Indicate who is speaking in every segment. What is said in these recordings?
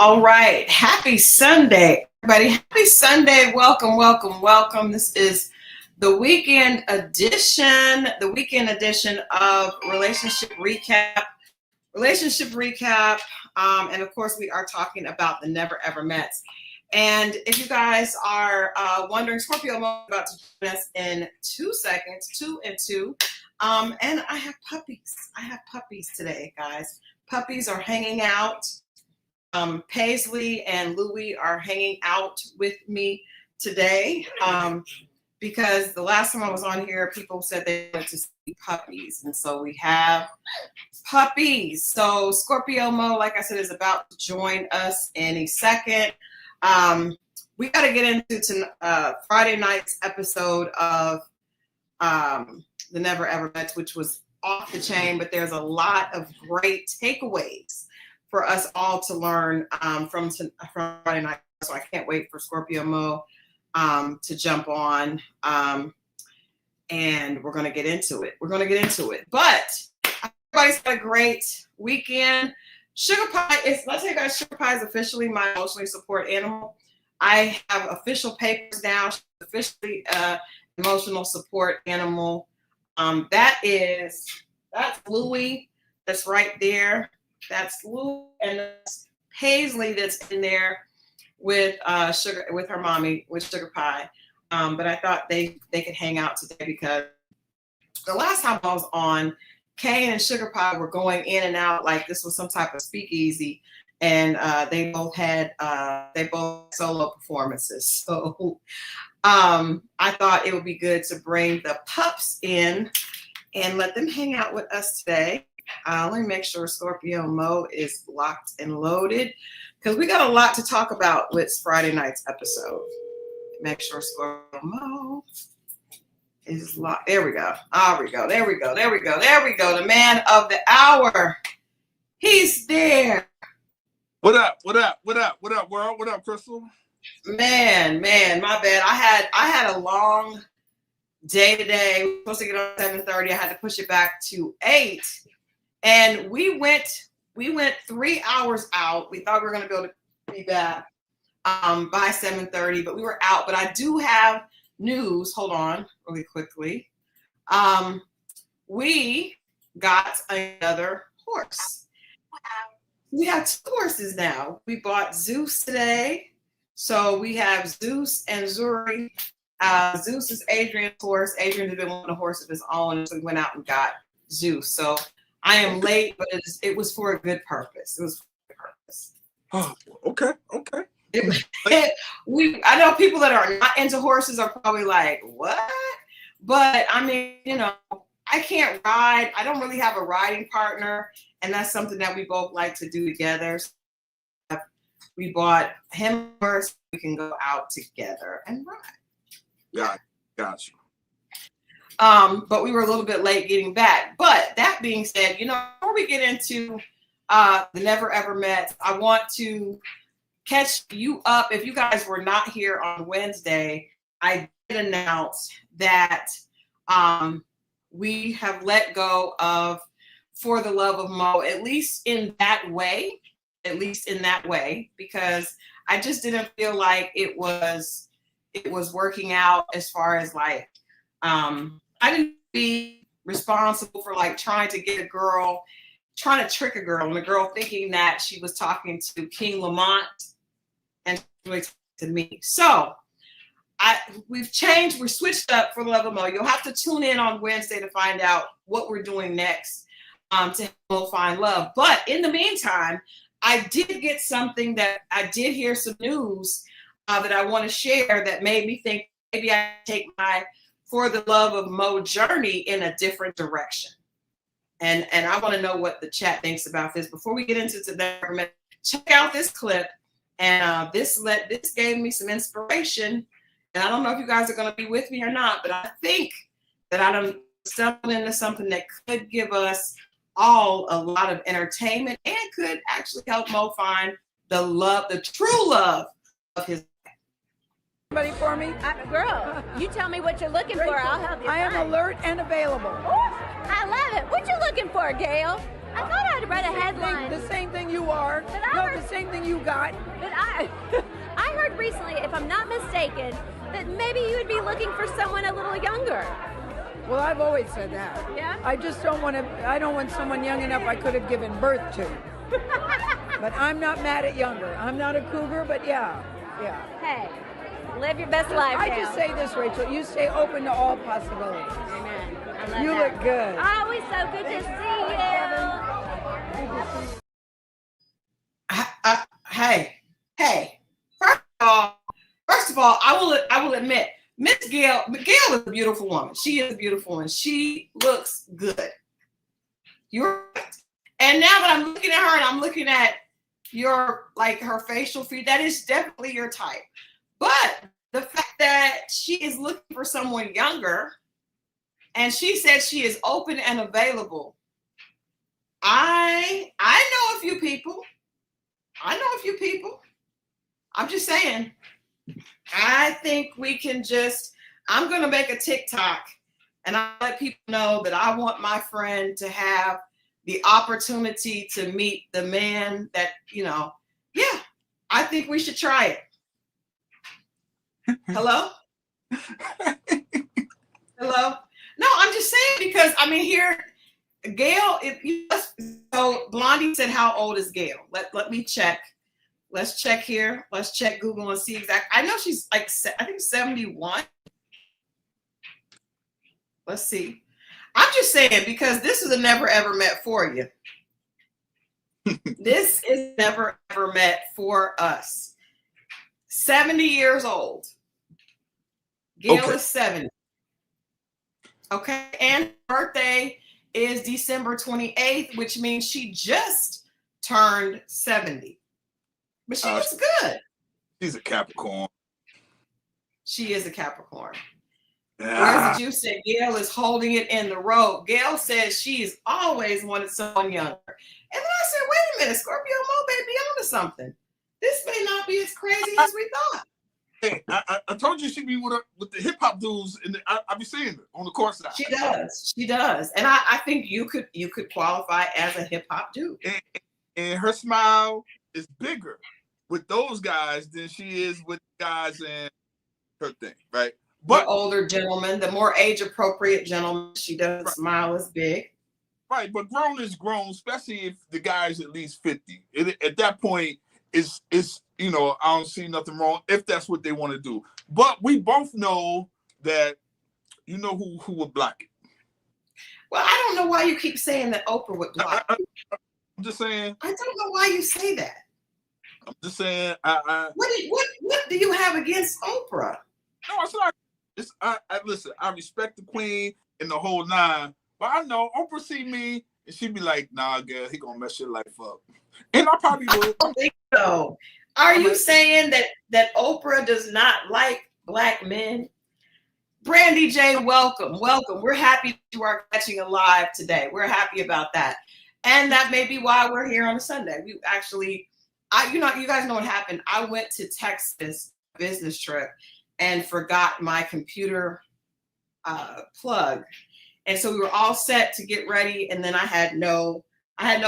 Speaker 1: All right. Happy Sunday, everybody. Happy Sunday. Welcome, welcome, welcome. This is the weekend edition of Relationship Recap. And of course, we are talking about the Never Ever Mets. And if you guys are wondering, Scorpio Mo is about to join us in 2 seconds, 2 and 2. And I have puppies. Today, guys. Puppies are hanging out. Paisley and Louie are hanging out with me today because the last time I was on here, people said they wanted to see puppies. And so we have puppies. So Scorpio Mo, like I said, is about to join us in a second. We got to get into Friday night's episode of The Never Ever Mets, which was off the chain, but there's a lot of great takeaways for us all to learn from Friday night. So I can't wait for Scorpio Mo to jump on, and we're going to get into it. But everybody's had a great weekend. Sugar Pie let's tell you guys, Sugar Pie is officially my emotionally support animal. I have official papers now. She's officially emotional support animal. That's Louie. That's right there. That's Lou, and that's Paisley that's in there with her mommy, with Sugar Pie. But I thought they could hang out today because the last time I was on, Kane and Sugar Pie were going in and out like this was some type of speakeasy, and they both solo performances. So I thought it would be good to bring the pups in and let them hang out with us today. Let me make sure Scorpio Mo is locked and loaded because we got a lot to talk about with Friday night's episode. Make sure Scorpio Mo is locked. There we go. There we go. The man of the hour. He's there.
Speaker 2: What up, world? What up, Christal?
Speaker 1: Man, my bad. I had a long day today. We were supposed to get on 7:30. I had to push it back to 8. And we went 3 hours out. We thought we were going to be able to be back by 7:30, but we were out. But I do have news. Hold on really quickly. We got another horse. We have 2 horses now. We bought Zeus today. So we have Zeus and Zuri. Zeus is Adrian's horse. Adrian had been wanting a horse of his own, so we went out and got Zeus. So I am late, but it was for a good purpose.
Speaker 2: Oh, okay.
Speaker 1: I know people that are not into horses are probably like, what? But I mean, I can't ride. I don't really have a riding partner, and that's something that we both like to do together. So we bought him first. We can go out together and ride.
Speaker 2: Got you.
Speaker 1: But we were a little bit late getting back. But that being said, before we get into the Never Ever Mets, I want to catch you up. If you guys were not here on Wednesday, I did announce that we have let go of For the Love of Mo, at least in that way, because I just didn't feel like it was working out as far as like, I didn't be responsible for like trying to trick a girl and the girl thinking that she was talking to King Lamont and really talking to me. So we've changed, we're switched up For the Love of Mo. You'll have to tune in on Wednesday to find out what we're doing next to help Mo find love. But in the meantime, I did get something that I did hear some news that I want to share that made me think maybe I take my For the Love of Mo journey in a different direction. And I want to know what the chat thinks about this. Before we get into today, check out this clip. And this gave me some inspiration. And I don't know if you guys are going to be with me or not, but I think that I done stumbled into something that could give us all a lot of entertainment and could actually help Mo find the love, the true love of his life.
Speaker 3: Somebody for me?
Speaker 4: Girl, you tell me what you're looking for. I'll help you.
Speaker 3: I am alert and available.
Speaker 4: Ooh, I love it. What you looking for, Gail? I thought I'd read a headline.
Speaker 3: The same thing you are. The same thing you got.
Speaker 4: But I heard recently, if I'm not mistaken, that maybe you would be looking for someone a little younger.
Speaker 3: Well, I've always said that.
Speaker 4: Yeah?
Speaker 3: I just don't want to, I don't want someone young enough I could have given birth to. But I'm not mad at younger. I'm not a cougar, but yeah.
Speaker 4: Hey, live your best life,
Speaker 3: I
Speaker 4: Gail.
Speaker 3: just say this, Rachel. You stay open to all possibilities.
Speaker 4: Amen. I love
Speaker 3: You
Speaker 4: that.
Speaker 3: look good.
Speaker 4: Always so good to see you.
Speaker 1: Hey. First of all, I will admit, Miss Gail is a beautiful woman. She is a beautiful woman. She looks good. You're right. And now that I'm looking at her and I'm looking at her facial feed, that is definitely your type. But the fact that she is looking for someone younger and she said she is open and available. I know a few people. I'm just saying. I think we can I'm going to make a TikTok and I'll let people know that I want my friend to have the opportunity to meet the man that, I think we should try it. Hello? Hello? No, I'm just saying because, here, Gail, so Blondie said, how old is Gail? Let me check. Let's check here. Let's check Google and see exactly. I know she's I think 71. Let's see. I'm just saying because this is a never ever met for you. This is never ever met for us. 70 years old. Gail is 70. Okay. And her birthday is December 28th, which means she just turned 70. But she looks good.
Speaker 2: She's a Capricorn.
Speaker 1: She is a Capricorn. Whereas you said Gail is holding it in the road. Gail says she's always wanted someone younger. And then I said, wait a minute, Scorpio Mo may be onto something. This may not be as crazy as we thought.
Speaker 2: Hey, I told you she'd be with the hip hop dudes, and I be seeing it on the court side.
Speaker 1: She does, and I think you could qualify as a hip hop dude.
Speaker 2: And her smile is bigger with those guys than she is with guys and her thing, right? But
Speaker 1: the older gentleman, the more age appropriate gentleman, she doesn't smile as big.
Speaker 2: Right, but grown is grown, especially if the guy's at least 50. At that point, it's I don't see nothing wrong if that's what they want to do. But we both know that who would block it.
Speaker 1: Well, I don't know why you keep saying that Oprah would block it.
Speaker 2: I'm just saying.
Speaker 1: I don't know why you say that.
Speaker 2: I'm just saying.
Speaker 1: What do you have against Oprah?
Speaker 2: No, it's not. Listen, I respect the queen and the whole nine, but I know Oprah see me and she'd be like, nah, girl, he gonna mess your life up. And I probably would.
Speaker 1: I don't think so. Are you saying that Oprah does not like black men? Brandy J, welcome. We're happy you are catching a live today. We're happy about that. And that may be why we're here on a Sunday. We actually, you guys know what happened. I went to Texas business trip and forgot my computer plug. And so we were all set to get ready. And then I had no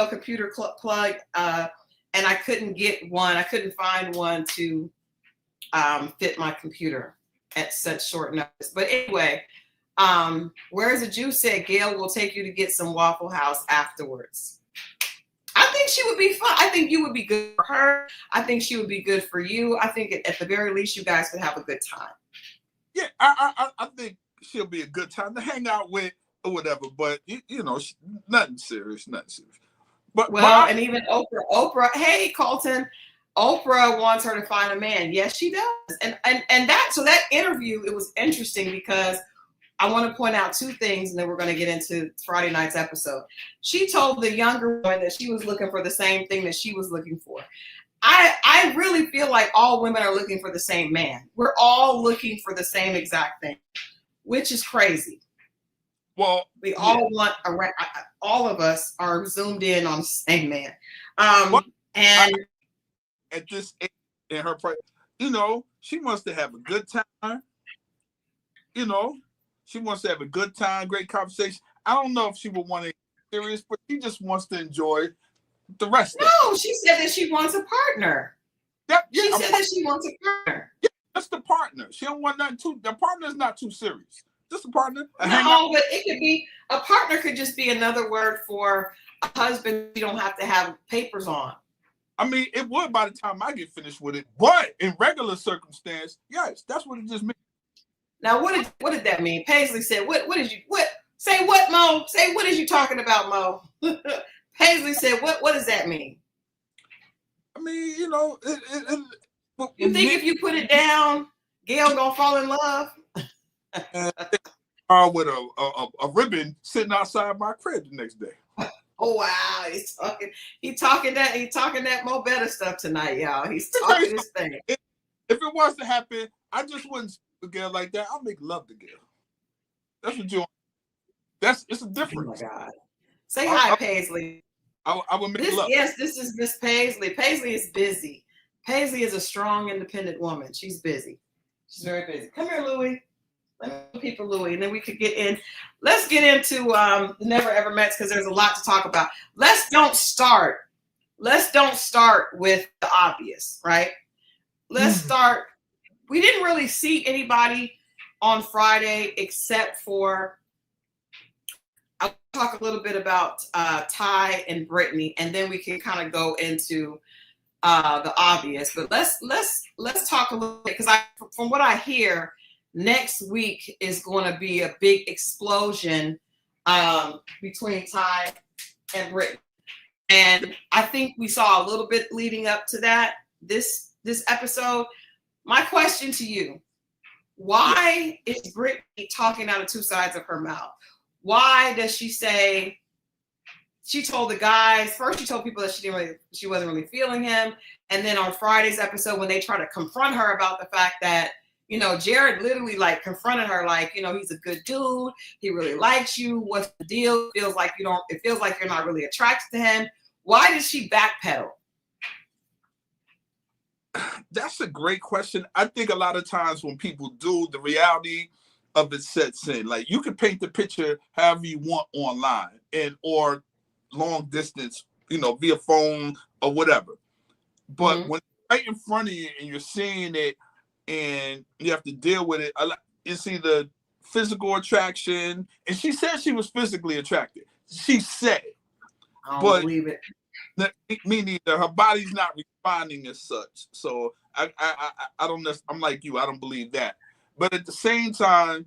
Speaker 1: computer plug and I couldn't get one. I couldn't find one to fit my computer at such short notice. But anyway, whereas the Jew said, Gail will take you to get some Waffle House afterwards. I think she would be fun. I think you would be good for her. I think she would be good for you. I think at the very least, you guys could have a good time.
Speaker 2: Yeah, I think she'll be a good time to hang out with or whatever. But nothing serious. But
Speaker 1: and even Oprah. Hey, Colton. Oprah wants her to find a man. Yes, she does. And that interview, it was interesting because I want to point out two things, and then we're going to get into Friday night's episode. She told the younger woman that she was looking for the same thing that she was looking for. I really feel like all women are looking for the same man. We're all looking for the same exact thing, which is crazy.
Speaker 2: Well,
Speaker 1: we all want all of us are zoomed in on the same man. And
Speaker 2: at this age in her, she wants to have a good time. She wants to have a good time, great conversation. I don't know if she would want to get serious, but she just wants to enjoy the rest of it.
Speaker 1: No, she said that she wants a partner. She said that she wants a partner.
Speaker 2: Yeah, just a partner. She don't want nothing too. The partner is not too serious. Just a partner.
Speaker 1: No, but it could be a partner. Could just be another word for a husband you don't have to have papers on.
Speaker 2: I mean, it would by the time I get finished with it, but in regular circumstance, yes, that's what it just means.
Speaker 1: Now, what did that mean? Paisley said, "What say what, Mo? Say what is you talking about, Mo?" Paisley said, "What does that mean?"
Speaker 2: I mean, you
Speaker 1: think if you put it down, Gail gonna fall in love?
Speaker 2: With a ribbon sitting outside my crib the next day.
Speaker 1: Oh wow, he's talking that Mo better stuff tonight, y'all. He's talking his thing.
Speaker 2: If it was to happen, I just wouldn't speak to Gail like that. I'll make love to Gail. That's what you want. It's a difference.
Speaker 1: Oh my God. Say hi, Paisley.
Speaker 2: I would make love.
Speaker 1: Yes, this is Miss Paisley. Paisley is busy. Paisley is a strong, independent woman. She's busy. She's very busy. Come here, Louie. Let me people Louie, and then we could get in. Let's get into the Never Ever Mets because there's a lot to talk about. Let's don't start with the obvious, right? Let's start. We didn't really see anybody on Friday except for. I'll talk a little bit about Tai and Britney, and then we can kind of go into the obvious. But let's talk a little bit because from what I hear, next week is going to be a big explosion between Tai and Britney, and I think we saw a little bit leading up to that this episode. My question to you: why is Britney talking out of two sides of her mouth? Why does she say she told the guys first? She told people that she wasn't really feeling him, and then on Friday's episode, when they try to confront her about the fact that Jared literally confronted her he's a good dude, he really likes you. What's the deal? It feels like you're not really attracted to him. Why did she backpedal?
Speaker 2: That's a great question. I think a lot of times when people do, the reality of it sets in. Like, you can paint the picture however you want online or long distance, via phone or whatever. But when it's right in front of you and you're seeing it and you have to deal with it, it's either physical attraction, and she said she was physically attracted. She said,
Speaker 1: I don't believe it.
Speaker 2: Me neither. Her body's not responding as such. So I don't. I'm like you. I don't believe that. But at the same time,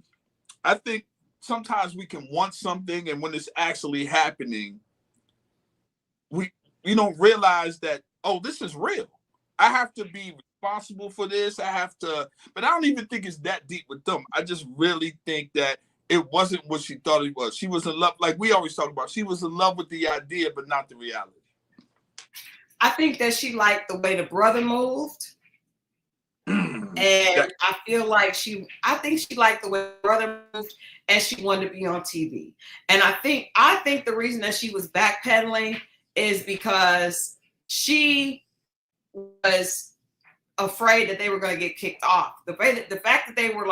Speaker 2: I think sometimes we can want something, and when it's actually happening, we don't realize that, oh, this is real. I have to be responsible for this. I have to, but I don't even think it's that deep with them. I just really think that it wasn't what she thought it was. She was in love, like we always talk about. She was in love with the idea, but not the reality.
Speaker 1: I think that she liked the way the brother moved. And I feel like I think she liked the way the brother moved, and she wanted to be on TV. And I think the reason that she was backpedaling is because she was afraid that they were going to get kicked off. The fact that they were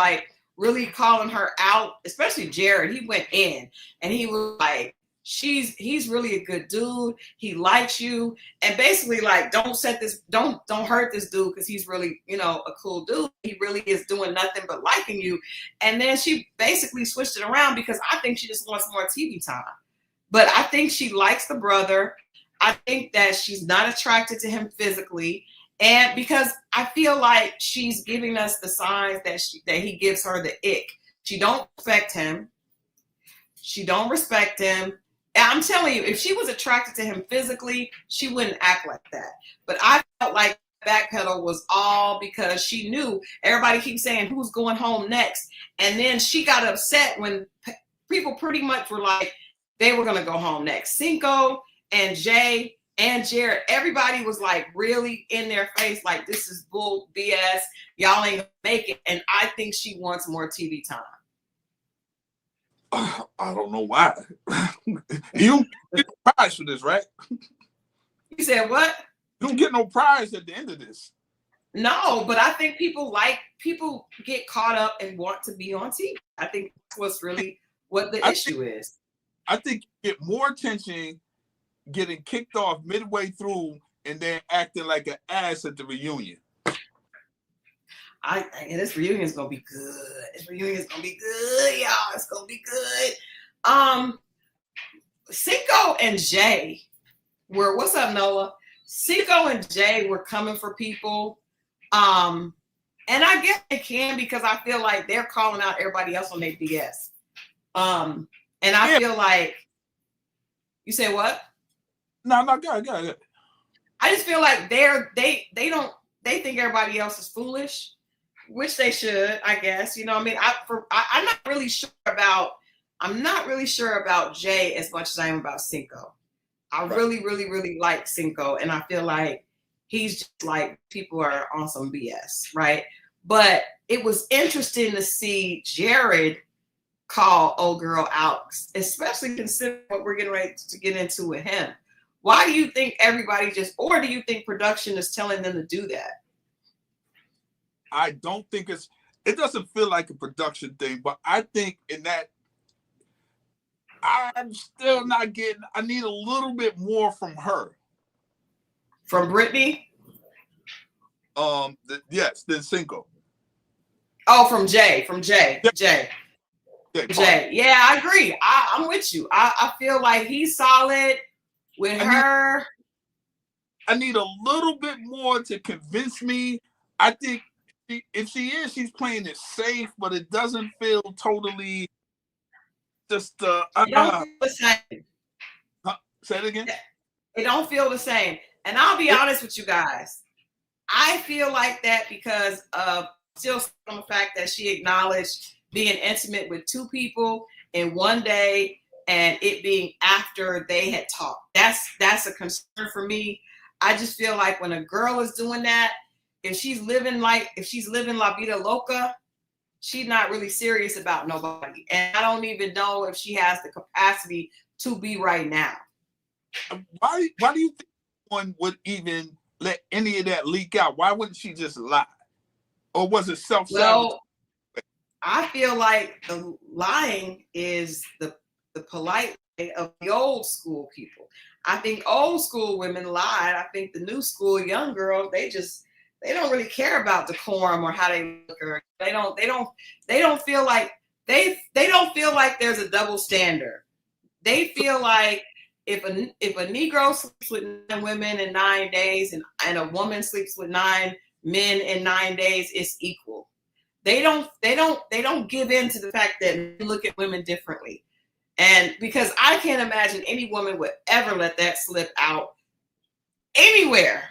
Speaker 1: really calling her out, especially Jared, he went in and he was like, he's really a good dude. He likes you. And basically don't hurt this dude because he's really, a cool dude. He really is doing nothing but liking you. And then she basically switched it around because I think she just wants more TV time. But I think she likes the brother. I think that she's not attracted to him physically. And because I feel like she's giving us the signs that he gives her the ick. She don't respect him. She don't respect him. I'm telling you, if she was attracted to him physically, she wouldn't act like that. But I felt like backpedal was all because she knew everybody keeps saying who's going home next. And then she got upset when people pretty much were like, they were going to go home next. Cinco and Jay and Jared, everybody was like really in their face, like, this is bull BS. Y'all ain't gonna make it. And I think she wants more TV time.
Speaker 2: I don't know why. You get no prize for this, right?
Speaker 1: You said what?
Speaker 2: You don't get no prize at the end of this.
Speaker 1: No, but I think people get caught up and want to be on TV. I think that's what's really what the issue is.
Speaker 2: I think you get more attention getting kicked off midway through and then acting like an ass at the reunion.
Speaker 1: This reunion is gonna be good. This reunion is gonna be good, y'all. It's gonna be good. Cinco and Jay were, what's up, Noah? Cinco and Jay were coming for people. And I guess they can because I feel like they're calling out everybody else on their BS. And I feel like, you say what?
Speaker 2: No, go.
Speaker 1: I just feel like they think everybody else is foolish, which they should, I guess. You know what I mean? I'm not really sure about Jay as much as I am about Cinco. I really, really, really like Cinco, and I feel like he's just like, people are on some BS, right? But it was interesting to see Jared call old girl out, especially considering what we're getting ready to get into with him. Why do you think everybody or do you think production is telling them to do that?
Speaker 2: I don't think it doesn't feel like a production thing, but I think in that, I'm still not getting, I need a little bit more from her.
Speaker 1: From Britney?
Speaker 2: Yes, then Cinco.
Speaker 1: Oh, from Jay. Jay. Yeah, I agree. I'm with you. I feel like he's solid with her.
Speaker 2: I need a little bit more to convince me. I think if she's playing it safe, but it doesn't feel totally just
Speaker 1: it don't feel the same.
Speaker 2: Say it again.
Speaker 1: It don't feel the same. And I'll be honest with you guys. I feel like that because of still on the fact that she acknowledged being intimate with two people in one day and it being after they had talked. That's a concern for me. I just feel like when a girl is doing that, if she's living La Vida Loca, she's not really serious about nobody. And I don't even know if she has the capacity to be right now.
Speaker 2: Why do you think one would even let any of that leak out? Why wouldn't she just lie? Or was it self-sabotage?
Speaker 1: Well, I feel like the lying is the polite way of the old school people. I think old school women lied. I think the new school young girls, they don't really care about decorum or how they look, or they don't feel like they don't feel like there's a double standard. They feel like if a Negro sleeps with 9 women in 9 days and a woman sleeps with 9 men in 9 days, it's equal. They don't give in to the fact that men look at women differently. And because I can't imagine any woman would ever let that slip out anywhere,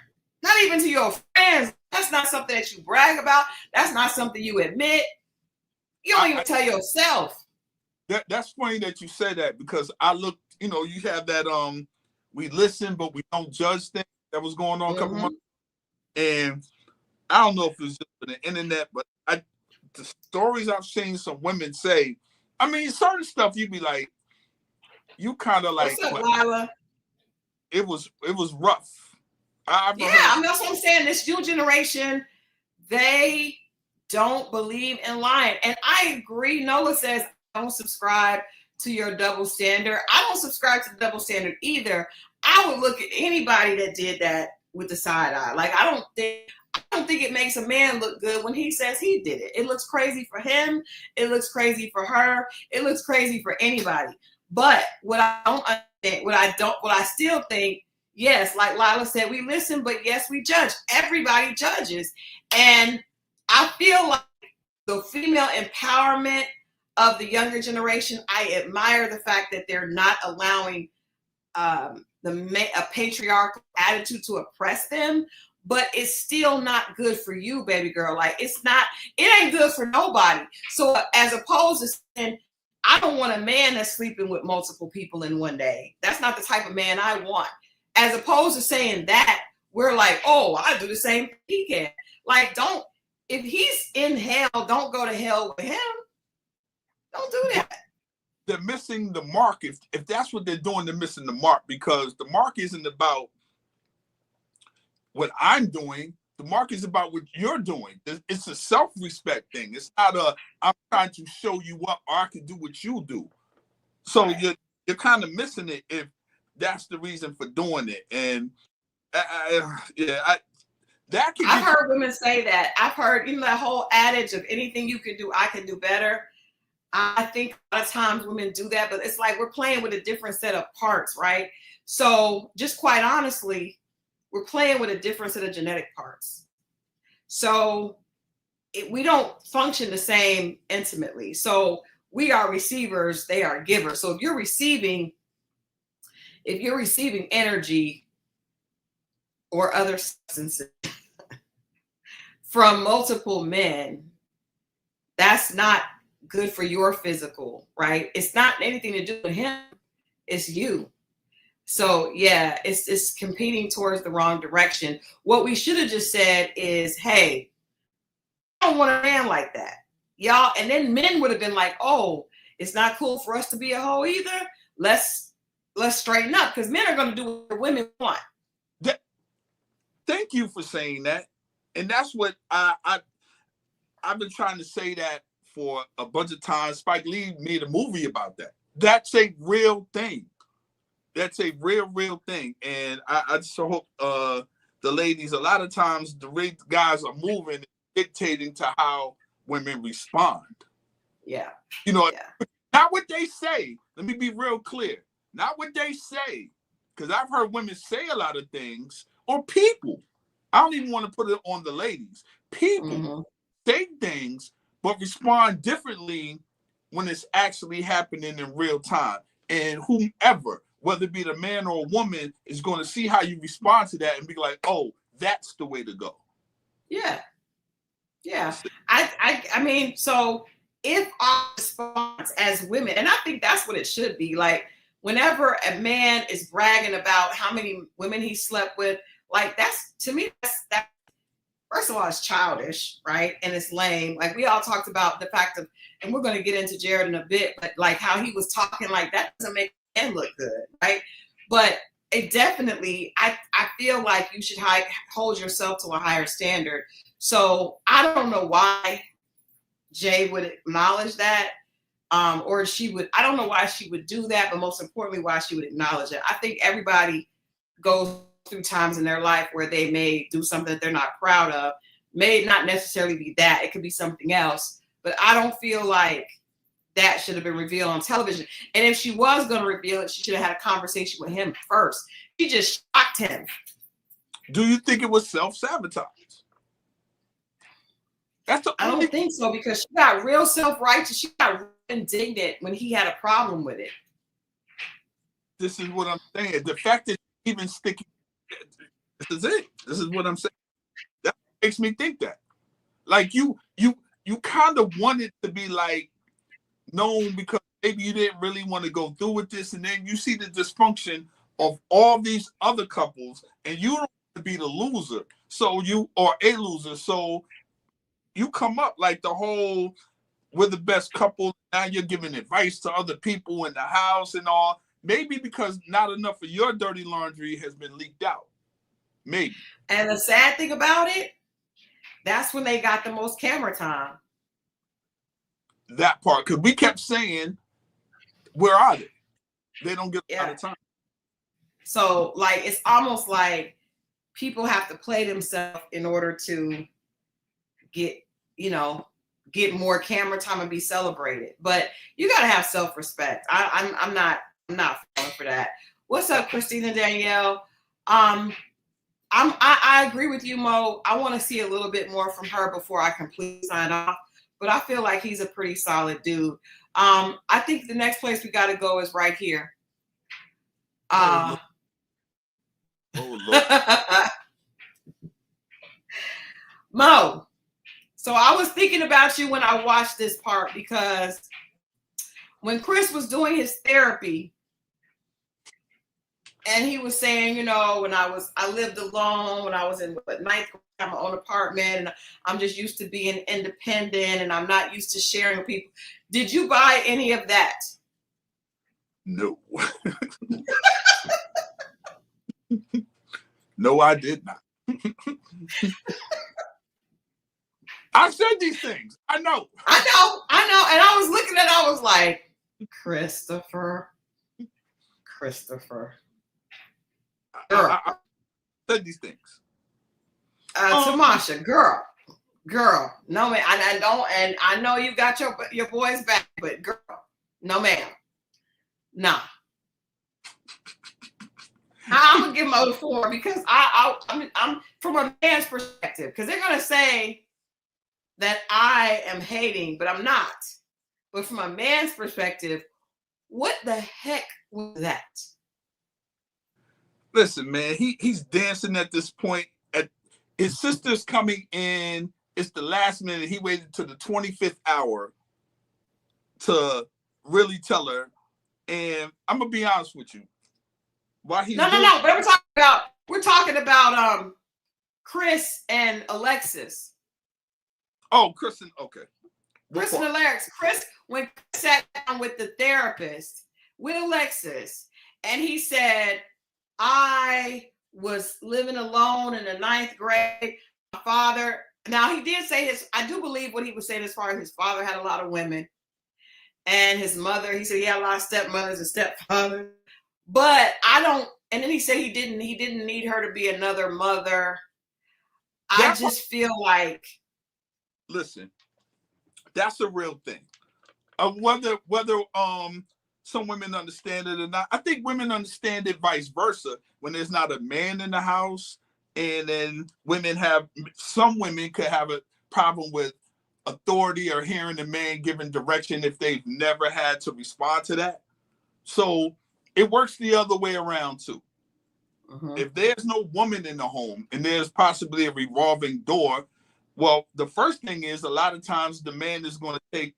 Speaker 1: not even to your friends. That's not something that you brag about. That's not something you admit. You don't even tell yourself.
Speaker 2: That's funny that you say that, because I looked, you have that we listen but we don't judge thing that was going on a couple months. And I don't know if it's just for the internet, but the stories I've seen some women say, I mean, certain stuff you'd be like, you kind of like,
Speaker 1: what's up, Lila?
Speaker 2: It was rough.
Speaker 1: That's what I'm saying. This new generation, they don't believe in lying. And I agree. Noah says, I don't subscribe to your double standard. I don't subscribe to the double standard either. I would look at anybody that did that with the side eye. Like, I don't think it makes a man look good when he says he did it. It looks crazy for him. It looks crazy for her. It looks crazy for anybody. But what I don't understand, what I still think, yes, like Lila said, we listen, but yes, we judge. Everybody judges. And I feel like the female empowerment of the younger generation, I admire the fact that they're not allowing a patriarchal attitude to oppress them. but it's still not good for you, baby girl. Like it ain't good for nobody. So as opposed to saying, I don't want a man that's sleeping with multiple people in one day. That's not the type of man I want. As opposed to saying that, we're like, oh, I do the same thing he can. Like, if he's in hell, don't go to hell with him. Don't do that.
Speaker 2: They're missing the mark. If that's what they're doing, they're missing the mark, because the mark isn't about what I'm doing. The mark is about what you're doing. It's a self-respect thing. It's not I'm trying to show you what, or I can do what you do. So right. You're kind of missing it if that's the reason for doing it. And I've
Speaker 1: heard women say that. I've heard that whole adage of anything you can do, I can do better. I think a lot of times women do that, but it's like we're playing with a different set of parts, right? So just quite honestly, we're playing with a different set of genetic parts. So we don't function the same intimately. So we are receivers, they are givers. So if you're receiving energy or other substances from multiple men, that's not good for your physical, right? It's not anything to do with him, it's you. So yeah, it's competing towards the wrong direction. What we should have just said is, hey, I don't want a man like that, y'all. And then men would have been like, oh, it's not cool for us to be a hoe either. Let's straighten up, because men are going to do what women want.
Speaker 2: Thank you for saying that. And that's what I've been trying to say that for a bunch of times. Spike Lee made a movie about that. That's a real thing. That's a real thing. And I just hope the ladies, a lot of times the guys are moving, dictating to how women respond.
Speaker 1: Yeah.
Speaker 2: Not what they say. Let me be real clear. Not what they say. Because I've heard women say a lot of things, or people. I don't even want to put it on the ladies. People say things, but respond differently when it's actually happening in real time. And whomever, whether it be the man or a woman, is going to see how you respond to that and be like, oh, that's the way to go.
Speaker 1: Yeah. Yeah. I mean, so if our response as women, and I think that's what it should be, like whenever a man is bragging about how many women he slept with, like that's, to me, that first of all, it's childish, right? And it's lame. Like we all talked about the fact of, and we're going to get into Jared in a bit, but like how he was talking like that doesn't make men look good, right? But it definitely, I feel like you should hold yourself to a higher standard. So I don't know why Jay would acknowledge that, or she would, I don't know why she would do that, but most importantly, why she would acknowledge it. I think everybody goes through times in their life where they may do something that they're not proud of. May not necessarily be that, it could be something else, but I don't feel like that should have been revealed on television. And if she was going to reveal it, she should have had a conversation with him first. She just shocked him.
Speaker 2: Do you think it was self-sabotage?
Speaker 1: I don't think so, because she got real self-righteous. She got real indignant when he had a problem with it.
Speaker 2: This is what I'm saying. The fact that even sticking, this is it. This is what I'm saying. That makes me think that. Like you kind of wanted to be like known because maybe you didn't really want to go through with this, and then you see the dysfunction of all these other couples, and you don't want to be the loser. So a loser. So you come up like the whole, we're the best couple. Now you're giving advice to other people in the house and all. Maybe because not enough of your dirty laundry has been leaked out. Maybe.
Speaker 1: And the sad thing about it, that's when they got the most camera time.
Speaker 2: That part, because we kept saying, where are they? They don't get a lot of time.
Speaker 1: So, like, it's almost like people have to play themselves in order to get more camera time and be celebrated. But you got to have self-respect. I'm not falling for that. What's up, Christina Danielle? I agree with you, Mo. I want to see a little bit more from her before I completely sign off. But I feel like he's a pretty solid dude. I think the next place we got to go is right here.
Speaker 2: Oh, Lord.
Speaker 1: Mo. So I was thinking about you when I watched this part, because when Chris was doing his therapy and he was saying, you know, when I lived alone, when I was in ninth grade, I had my own apartment, and I'm just used to being independent, and I'm not used to sharing with people. Did you buy any of that?
Speaker 2: No. No, I did not. I said these things. I know.
Speaker 1: And I was looking at it, I was like, Christopher. Girl.
Speaker 2: I said these things.
Speaker 1: Tamasha, girl. No, man. I know you got your boys back, but girl, no, ma'am. No. I'm gonna give Mo the 4 because I'm from a man's perspective, because they're gonna say that I am hating, but I'm not. But from a man's perspective, what the heck was that?
Speaker 2: Listen, man, he's dancing at this point. His sister's coming in. It's the last minute. He waited to the 25th hour to really tell her. And I'm gonna be honest with you. While he's
Speaker 1: no. But we're talking about Chris and Alexis.
Speaker 2: Oh, Chris and okay.
Speaker 1: Chris and Alexis. Chris, when Chris sat down with the therapist with Alexis, and he said, I was living alone in the 9th grade. My father, now he did say I do believe what he was saying as far as his father had a lot of women. And his mother, he said he had a lot of stepmothers and stepfathers. But and then he said he didn't need her to be another mother. I just feel like,
Speaker 2: listen, that's a real thing. Whether some women understand it or not, I think women understand it vice versa. When there's not a man in the house, and then some women could have a problem with authority or hearing the man giving direction if they've never had to respond to that. So it works the other way around too. Mm-hmm. If there's no woman in the home and there's possibly a revolving door, well, the first thing is a lot of times the man is going to take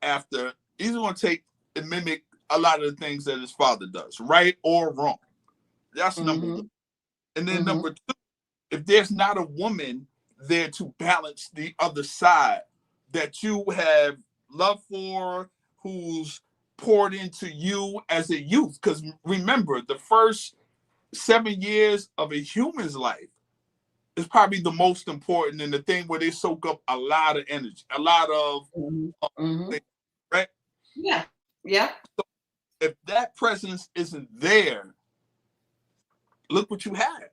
Speaker 2: and mimic a lot of the things that his father does, right or wrong. That's number one. And then number two, if there's not a woman there to balance the other side that you have love for, who's poured into you as a youth. Because remember, the first 7 years of a human's life is probably the most important, and the thing where they soak up a lot of energy, a lot of things, right?
Speaker 1: Yeah.
Speaker 2: So if that presence isn't there, look what you have.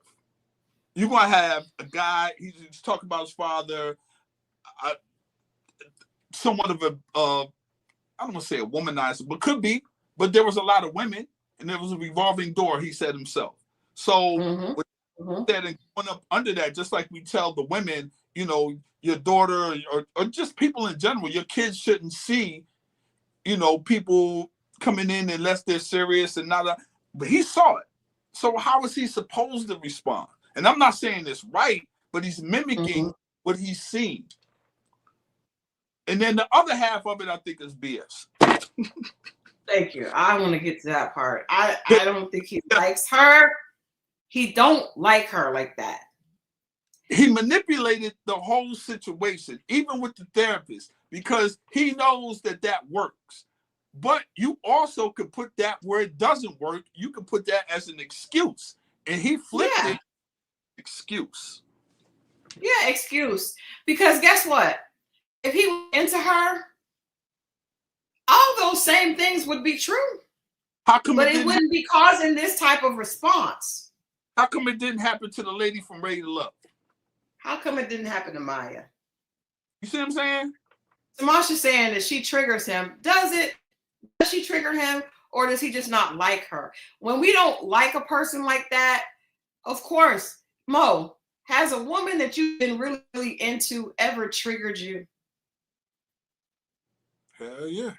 Speaker 2: You're going to have a guy, he's talking about his father, somewhat of I don't want to say a womanizer, but could be. But there was a lot of women, and there was a revolving door, he said himself. So that and going up under that, just like we tell the women, you know, your daughter or just people in general, your kids shouldn't see, you know, people coming in unless they're serious and not. But he saw it. So how is he supposed to respond? And I'm not saying it's right, but he's mimicking what he's seen. And then the other half of it, I think, is BS.
Speaker 1: Thank you. I want to get to that part. I don't think he likes her. He don't like her like that.
Speaker 2: He manipulated the whole situation, even with the therapist, because he knows that works. But you also could put that where it doesn't work. You could put that as an excuse. And he flipped it. Excuse.
Speaker 1: Yeah, excuse. Because guess what? If he went into her, all those same things would be true.
Speaker 2: How come?
Speaker 1: But it wouldn't be causing this type of response.
Speaker 2: How come it didn't happen to the lady from Ready to Love?
Speaker 1: How come it didn't happen to Maya?
Speaker 2: You see what I'm saying?
Speaker 1: Tamasha's saying that she triggers him. Does she trigger him, or does he just not like her? When we don't like a person like that, of course, Mo, has a woman that you've been really, really into ever triggered you?
Speaker 2: Hell yeah.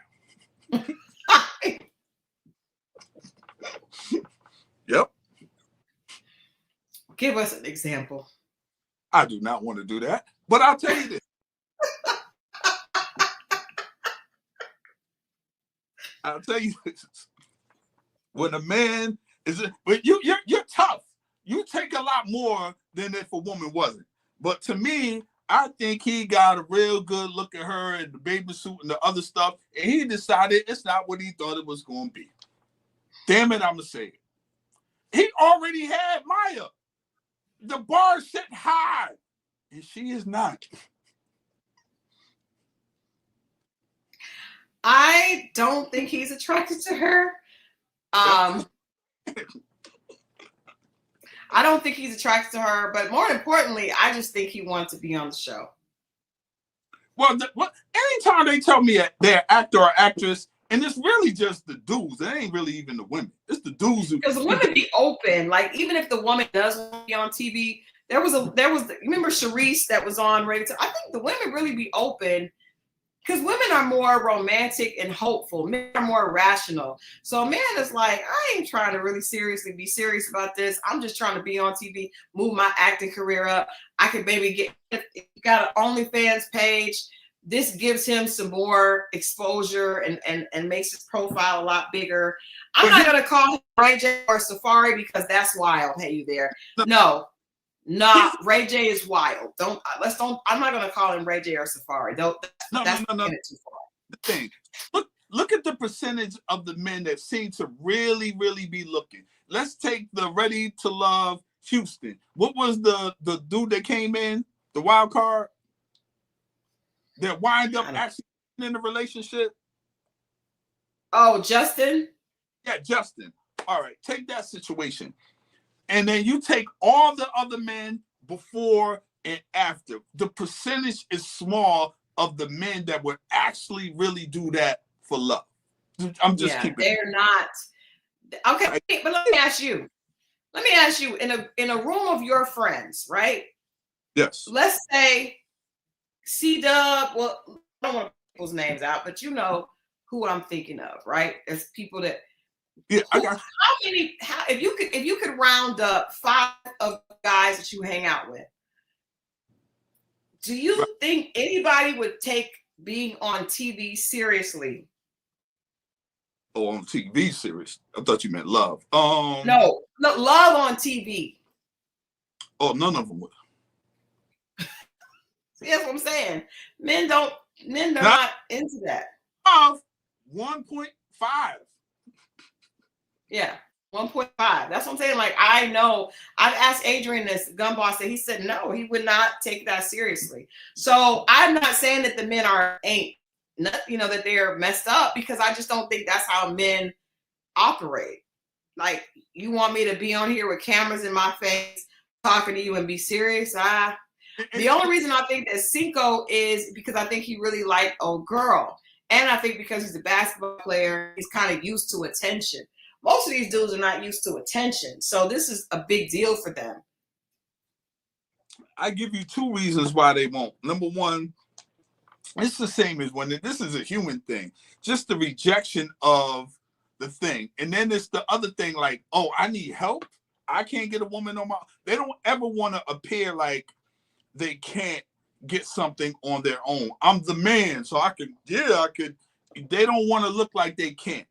Speaker 2: Yep.
Speaker 1: Give us an example.
Speaker 2: I do not want to do that. But I'll tell you this. I'll tell you this. When a man is, but you're tough. You take a lot more than if a woman wasn't. But to me, I think he got a real good look at her and the bathing suit and the other stuff, and he decided it's not what he thought it was going to be. Damn it, I'm going to say it. He already had Maya. The bar set high, and she is not.
Speaker 1: I don't think he's attracted to her. I don't think he's attracted to her, but more importantly, I just think he wants to be on the show.
Speaker 2: Well, anytime they tell me they're actor or actress, and it's really just the dudes, it ain't really even the women. It's the dudes who.
Speaker 1: Because the women be open, like even if the woman does want to be on TV, there was remember Charisse that was on Radio. I think the women really be open. Because women are more romantic and hopeful. Men are more rational. So a man is like, I ain't trying to really be serious about this. I'm just trying to be on TV, move my acting career up. I could maybe got an OnlyFans page. This gives him some more exposure and makes his profile a lot bigger. I'm not going to call him Ray J or Safari because that's wild. Hey, you there? No. Nah, Ray J is wild. I'm not gonna call him Ray J or Safari. That's
Speaker 2: no.
Speaker 1: Too far.
Speaker 2: The thing. Look at the percentage of the men that seem to really, really be looking. Let's take the Ready to Love Houston. What was the dude that came in, the wild card? That wind up actually in a relationship?
Speaker 1: Oh, Justin?
Speaker 2: Yeah, Justin. All right, take that situation. And then you take all the other men before and after. The percentage is small of the men that would actually really do that for love. I'm just keeping.
Speaker 1: They're not. Okay, but let me ask you. In a room of your friends, right?
Speaker 2: Yes.
Speaker 1: Let's say C-Dub. Well, I don't want to put people's names out, but you know who I'm thinking of, right? As people that.
Speaker 2: Yeah, I got.
Speaker 1: If you could round up 5 of the guys that you hang out with, do you think anybody would take being on TV seriously?
Speaker 2: Oh, on TV serious? I thought you meant love.
Speaker 1: No, love on TV.
Speaker 2: Oh, none of them would.
Speaker 1: See, that's what I'm saying. Men are not into that.
Speaker 2: Of 1.5.
Speaker 1: Yeah, 1.5. That's what I'm saying. Like, I know. I've asked Adrian this, Gumboss, and he said no, he would not take that seriously. So I'm not saying that the men that they're messed up, because I just don't think that's how men operate. Like, you want me to be on here with cameras in my face, talking to you and be serious? The only reason I think that Cinco is because I think he really liked old girl. And I think because he's a basketball player, he's kind of used to attention. Most of these dudes are not used to attention. So this is a big deal for them.
Speaker 2: I give you 2 reasons why they won't. Number one, it's the same as when this is a human thing. Just the rejection of the thing. And then it's the other thing like, oh, I need help. I can't get a woman on my... They don't ever want to appear like they can't get something on their own. I'm the man, so I could. They don't want to look like they can't.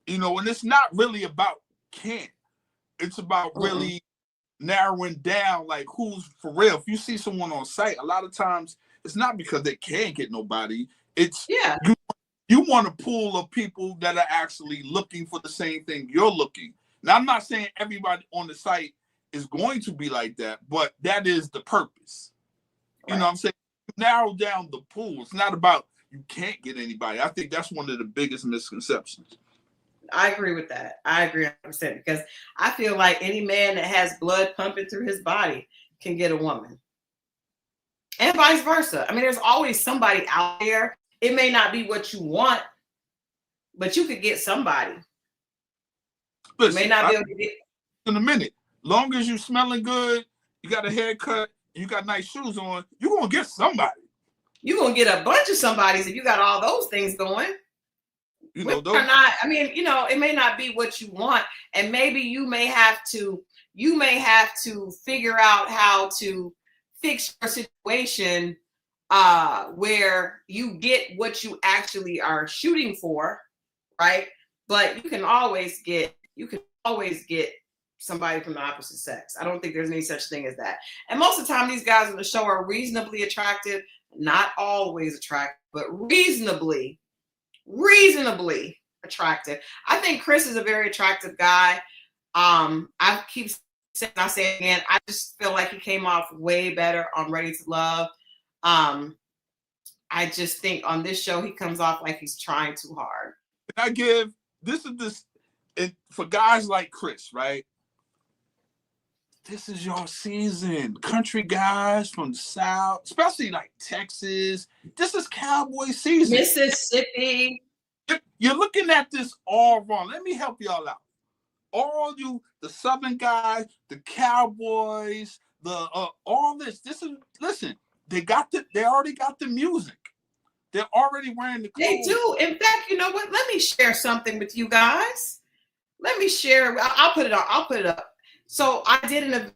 Speaker 2: You know, and it's not really about can't. It's about really narrowing down like who's for real. If you see someone on site, a lot of times it's not because they can't get nobody. It's you want a pool of people that are actually looking for the same thing you're looking. Now, I'm not saying everybody on the site is going to be like that, but that is the purpose. You know what I'm saying? Narrow down the pool. It's not about you can't get anybody. I think that's one of the biggest misconceptions.
Speaker 1: I agree with that. I agree 100% because I feel like any man that has blood pumping through his body can get a woman. And vice versa. I mean, there's always somebody out there. It may not be what you want, but you could get somebody.
Speaker 2: Listen,
Speaker 1: you may not be able to get.
Speaker 2: In a minute, long as you smelling good, you got a haircut, you got nice shoes on, you're going to get somebody.
Speaker 1: You're going to get a bunch of somebodies if you got all those things going.
Speaker 2: You know,
Speaker 1: those are not, I mean, you know, it may not be what you want. And maybe you may have to figure out how to fix your situation where you get what you actually are shooting for, right? But you can always get somebody from the opposite sex. I don't think there's any such thing as that. And most of the time, these guys on the show are reasonably attractive, not always attractive, but reasonably attractive. I think Chris is a very attractive guy. I keep saying, I say it again, I just feel like he came off way better on Ready to Love. I just think on this show, he comes off like he's trying too hard.
Speaker 2: I give, for guys like Chris, right? This is your season. Country guys from the South, especially like Texas. This is cowboy season.
Speaker 1: Mississippi.
Speaker 2: You're looking at this all wrong. Let me help y'all out. All you, the Southern guys, the cowboys, all this. Listen, they already got the music. They're already wearing the clothes.
Speaker 1: They do. In fact, you know what? Let me share something with you guys. Let me share. I'll put it on. I'll put it up. So I did an event.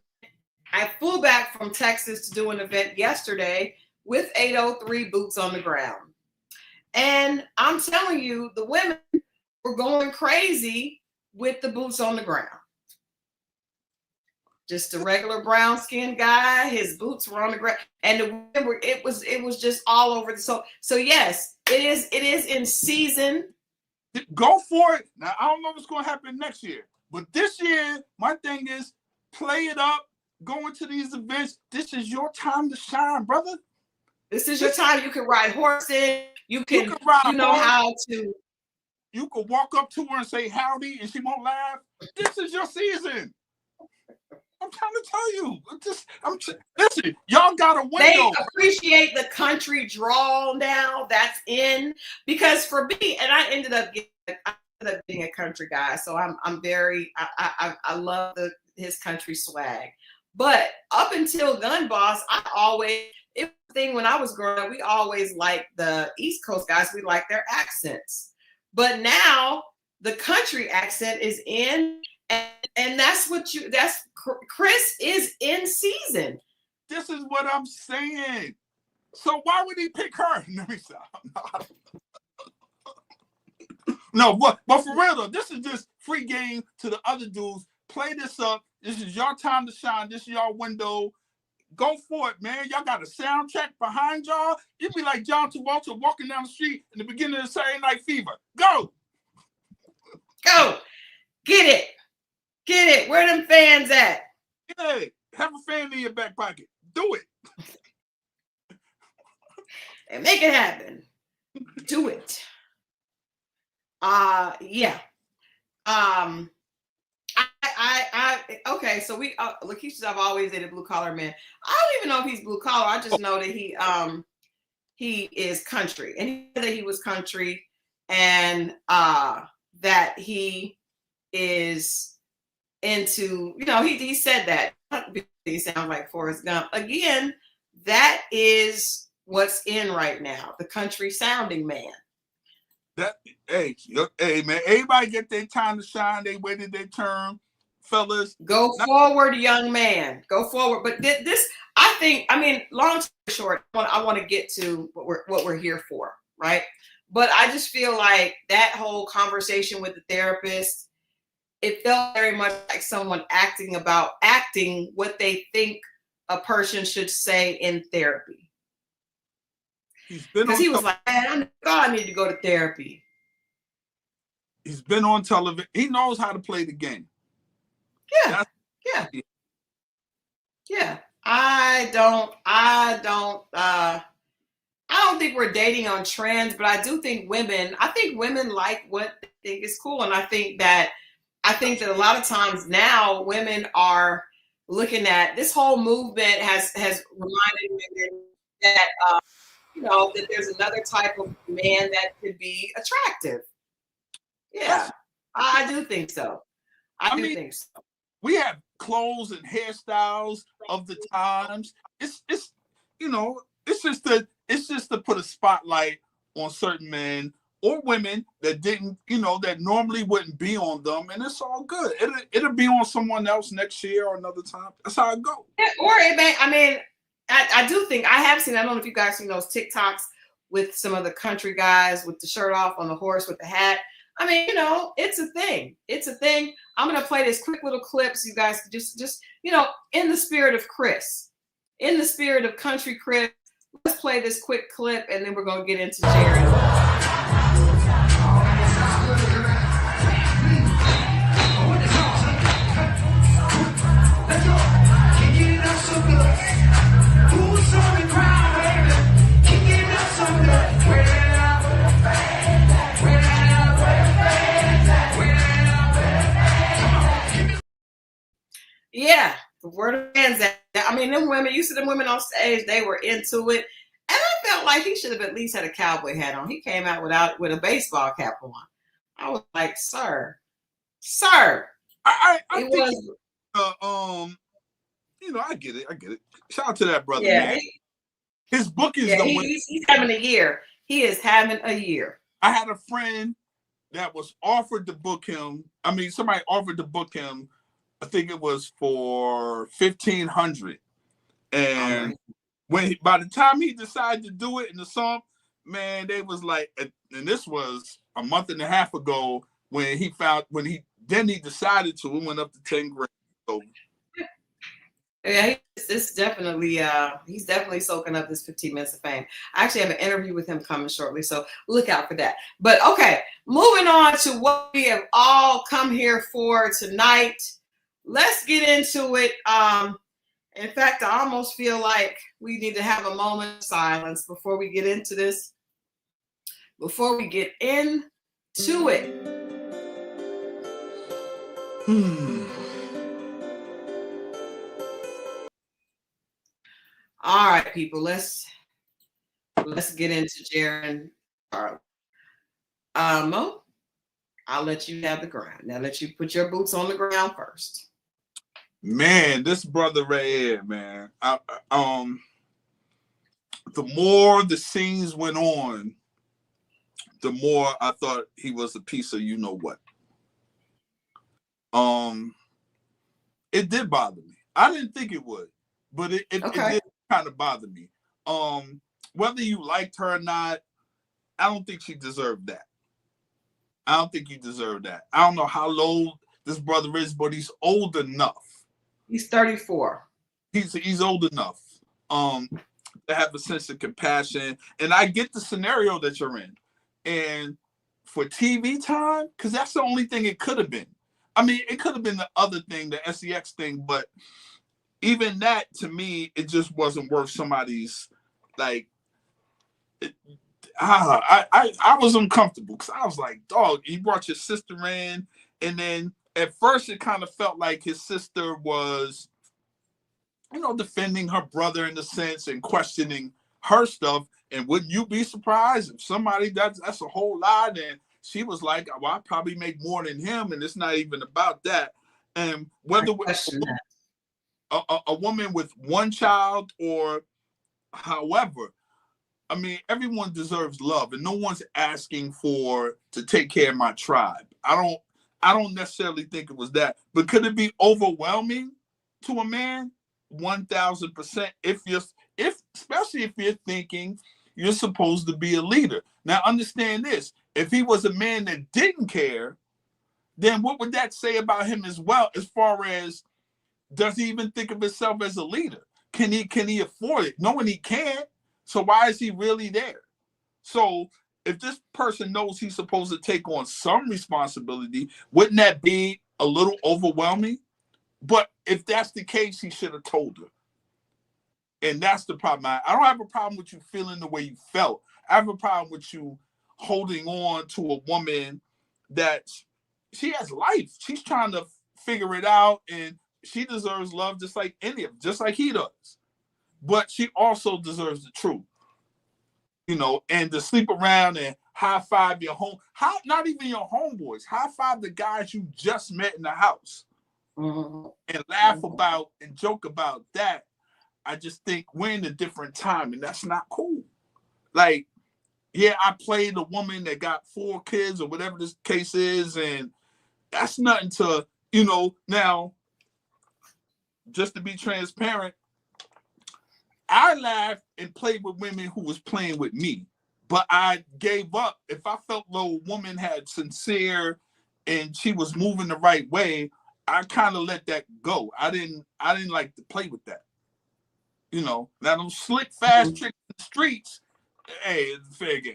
Speaker 1: I flew back from Texas to do an event yesterday with 803 Boots on the Ground. And I'm telling you, the women were going crazy with the boots on the ground. Just a regular brown skinned guy, his boots were on the ground, and the women were, it was just all over. So yes, it is in season.
Speaker 2: Go for it. Now I don't know what's going to happen next year, but this year my thing is play it up. Go into these events. This is your time to shine, brother.
Speaker 1: This is your time. You can ride horses. You can
Speaker 2: ride
Speaker 1: you know how to.
Speaker 2: You can walk up to her and say howdy, and she won't laugh. This is your season. I'm trying to tell you. Listen, y'all got a window.
Speaker 1: They appreciate the country drawl now. That's in, because for me, and I ended up being a country guy, so I'm very I love his country swag. But up until Gun Boss, it was a thing when I was growing up. We always liked the East Coast guys. We liked their accents. But now the country accent is in, and that's Chris is in season.
Speaker 2: This is what I'm saying. So why would he pick her? Let me stop. No, but for real though, this is just free game to the other dudes. Play this up. This is your time to shine. This is your window. Go for it, man. Y'all got a soundtrack behind y'all. You'd be like John Travolta walking down the street in the beginning of Saturday Night Fever. Go.
Speaker 1: Get it. Where them fans at?
Speaker 2: Yeah, have a fan in your back pocket. Do it.
Speaker 1: And make it happen. Do it. Yeah. Okay, so Lakeisha's I've always dated blue collar men. I don't even know if he's blue collar. I just know that he is country, and he said that he was country, and that he is into, he said that. He sounds like Forrest Gump. Again, that is what's in right now, the country sounding man.
Speaker 2: Hey man, everybody get their time to shine. They waited their turn. Fellas,
Speaker 1: go forward, young man. Go forward. But this, I think, long story short, I want to get to what we're here for, right? But I just feel like that whole conversation with the therapist, it felt very much like someone acting what they think a person should say in therapy. Because he was like, man, I need to go to therapy.
Speaker 2: He's been on television. He knows how to play the game.
Speaker 1: Yeah. I don't think we're dating on trends, but I do think women like what they think is cool. And I think that a lot of times now women are looking at this whole movement has reminded women that, that there's another type of man that could be attractive. Yeah, I do think so. I think so.
Speaker 2: We have clothes and hairstyles of the times. It's just to put a spotlight on certain men or women that didn't, that normally wouldn't be on them, and it's all good. It'll be on someone else next year or another time. That's how it goes.
Speaker 1: Yeah, or it may, I do think I have seen. I don't know if you guys seen those TikToks with some of the country guys with the shirt off on the horse with the hat. I mean, you know, it's a thing. It's a thing. I'm gonna play this quick little clip so you guys just you know, in the spirit of Chris, in the spirit of country Chris. Let's play this quick clip and then we're gonna get into Jared. Yeah, the word of man's that. I mean, them women, you see them women on stage, they were into it. And I felt like he should have at least had a cowboy hat on. He came out with a baseball cap on. I was like, sir.
Speaker 2: I
Speaker 1: it
Speaker 2: think
Speaker 1: was
Speaker 2: you know, I get it. Shout out to that brother,
Speaker 1: yeah,
Speaker 2: man. His book is
Speaker 1: he's having a year. He is having a year.
Speaker 2: I had a friend that was offered to book him. I mean, somebody offered to book him. I think it was for $1,500. And by the time he decided to do it in the song, man, they was like, and this was a month and a half ago when he decided to. It went up to 10 grand. So,
Speaker 1: yeah, he's definitely soaking up this 15 minutes of fame. I actually have an interview with him coming shortly, so look out for that. But okay, moving on to what we have all come here for tonight. Let's get into it. In fact, I almost feel like we need to have a moment of silence before we get into this. Before we get into it. All right, people. Let's get into Jared and Mo. I'll let you have the ground. Now let you put your boots on the ground first.
Speaker 2: Man, this brother right here, man. The more the scenes went on, the more I thought he was a piece of you know what. It did bother me. I didn't think it would, but it did kind of bother me. Whether you liked her or not, I don't think she deserved that. I don't think he deserved that. I don't know how low this brother is, but he's old enough.
Speaker 1: He's 34.
Speaker 2: He's old enough to have a sense of compassion. And I get the scenario that you're in. And for TV time, because that's the only thing it could have been. I mean, it could have been the other thing, the SEX thing, but even that, to me, it just wasn't worth somebody's, like, I was uncomfortable because I was like, dog, you brought your sister in, and then at first it kind of felt like his sister was, you know, defending her brother in a sense and questioning her stuff. And wouldn't you be surprised if somebody that's a whole lot? And she was like, well, I probably make more than him, and it's not even about that. And whether a woman with one child or however, I mean, everyone deserves love, and no one's asking to take care of my tribe. I don't necessarily think it was that, but could it be overwhelming to a man? 1,000%. Especially if you're thinking you're supposed to be a leader. Now, understand this: if he was a man that didn't care, then what would that say about him as well? As far as, does he even think of himself as a leader? Can he afford it? Knowing he can't. So why is he really there? So if this person knows he's supposed to take on some responsibility, wouldn't that be a little overwhelming? But if that's the case, he should have told her. And that's the problem. I don't have a problem with you feeling the way you felt. I have a problem with you holding on to a woman that she has life. She's trying to figure it out, and she deserves love just like just like he does. But she also deserves the truth, you know, and to sleep around and high five your not even your homeboys, high five the guys you just met in the house, and laugh about and joke about that. I just think we're in a different time, and that's not cool. Like, yeah, I played a woman that got 4 kids or whatever this case is, and that's nothing to, you know. Now, just to be transparent, I laughed and played with women who was playing with me, but I gave up. If I felt the woman had sincere and she was moving the right way, I kind of let that go. I didn't like to play with that. You know, now those slick, fast tricks in the streets, hey, it's fair game.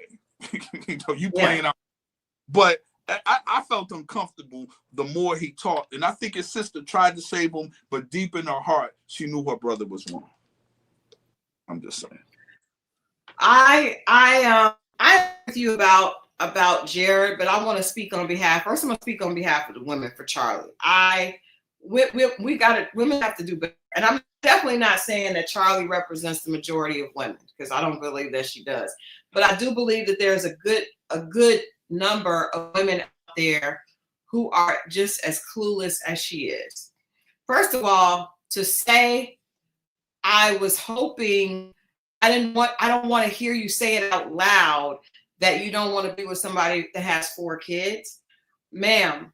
Speaker 2: You know, you playing out. But I felt uncomfortable the more he talked. And I think his sister tried to save him, but deep in her heart, she knew her brother was wrong. I'm just saying.
Speaker 1: I with you about Jared, but I want to speak on behalf. First, I'm going to speak on behalf of the women for Charli. We got it. Women have to do better, and I'm definitely not saying that Charli represents the majority of women, because I don't believe that she does. But I do believe that there's a good number of women out there who are just as clueless as she is. First of all, to say I was hoping, I don't want to hear you say it out loud that you don't want to be with somebody that has 4 kids. Ma'am,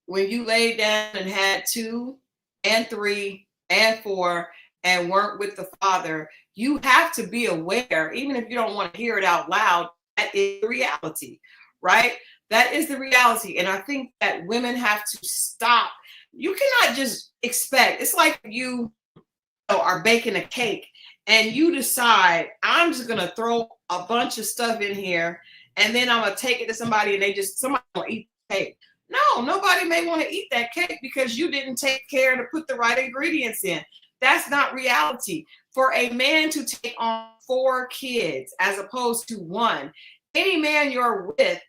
Speaker 1: when you laid down and had 2 and 3 and 4 and weren't with the father, you have to be aware, even if you don't want to hear it out loud, that is the reality, right? That is the reality. And I think that women have to stop. You cannot just expect, it's like you are baking a cake and you decide, I'm just going to throw a bunch of stuff in here and then I'm going to take it to somebody and somebody will eat the cake. No, nobody may want to eat that cake because you didn't take care to put the right ingredients in. That's not reality. For a man to take on 4 kids as opposed to 1, any man you're with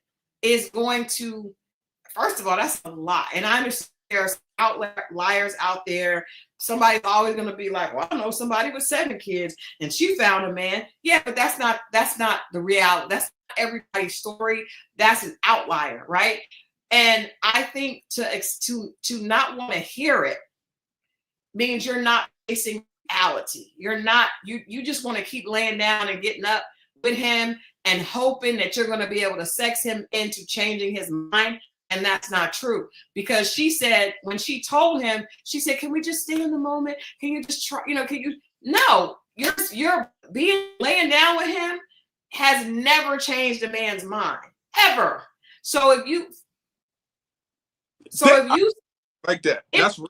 Speaker 1: is going to, first of all, that's a lot. And I understand there's outliers out there. Somebody's always going to be like, well, I know somebody with 7 kids and she found a man. Yeah, but that's not the reality. That's not everybody's story. That's an outlier, right? And I think to not want to hear it means you're not facing reality. You're not, you just want to keep laying down and getting up with him and hoping that you're going to be able to sex him into changing his mind. And that's not true, because she said, when she told him, she said, can we just stay in the moment? Can you just try, no, you're laying down with him has never changed a man's mind, ever. So if you
Speaker 2: like that, that's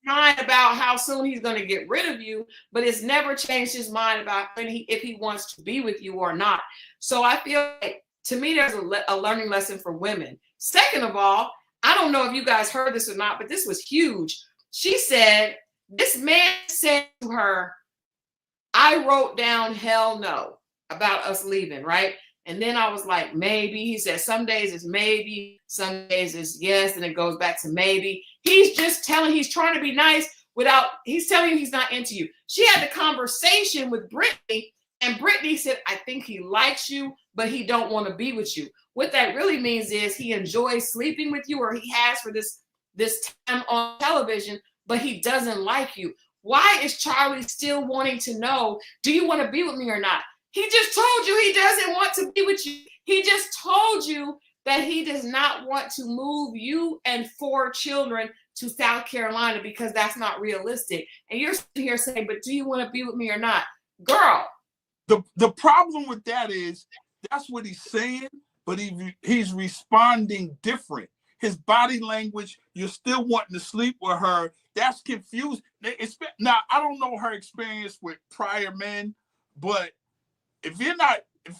Speaker 1: mind about how soon he's going to get rid of you, but it's never changed his mind about if he wants to be with you or not. So I feel like, to me, there's a learning lesson for women. Second of all, I don't know if you guys heard this or not, but this was huge. She said, this man said to her, I wrote down hell no about us leaving, right? And then I was like, maybe. He said, some days it's maybe, some days it's yes, and it goes back to maybe. He's trying to be nice he's telling you he's not into you. She had the conversation with Britney, and Britney said, I think he likes you, but he don't want to be with you. What that really means is he enjoys sleeping with you, or he has for this time on television, but he doesn't like you. Why is Charli still wanting to know, do you want to be with me or not? He just told you he doesn't want to be with you. He just told you that he does not want to move you and 4 children to South Carolina because that's not realistic. And you're sitting here saying, but do you want to be with me or not? Girl.
Speaker 2: The problem with that is that's what he's saying, but he's responding different. His body language, you're still wanting to sleep with her. That's confused. Now, I don't know her experience with prior men, but if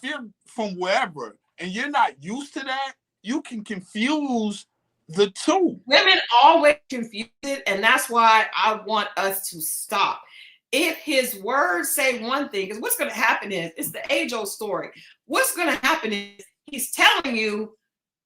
Speaker 2: you're from wherever and you're not used to that, you can confuse the two.
Speaker 1: Women always confuse it, and that's why I want us to stop. If his words say one thing, because what's going to happen is, it's the age-old story. What's going to happen is he's telling you,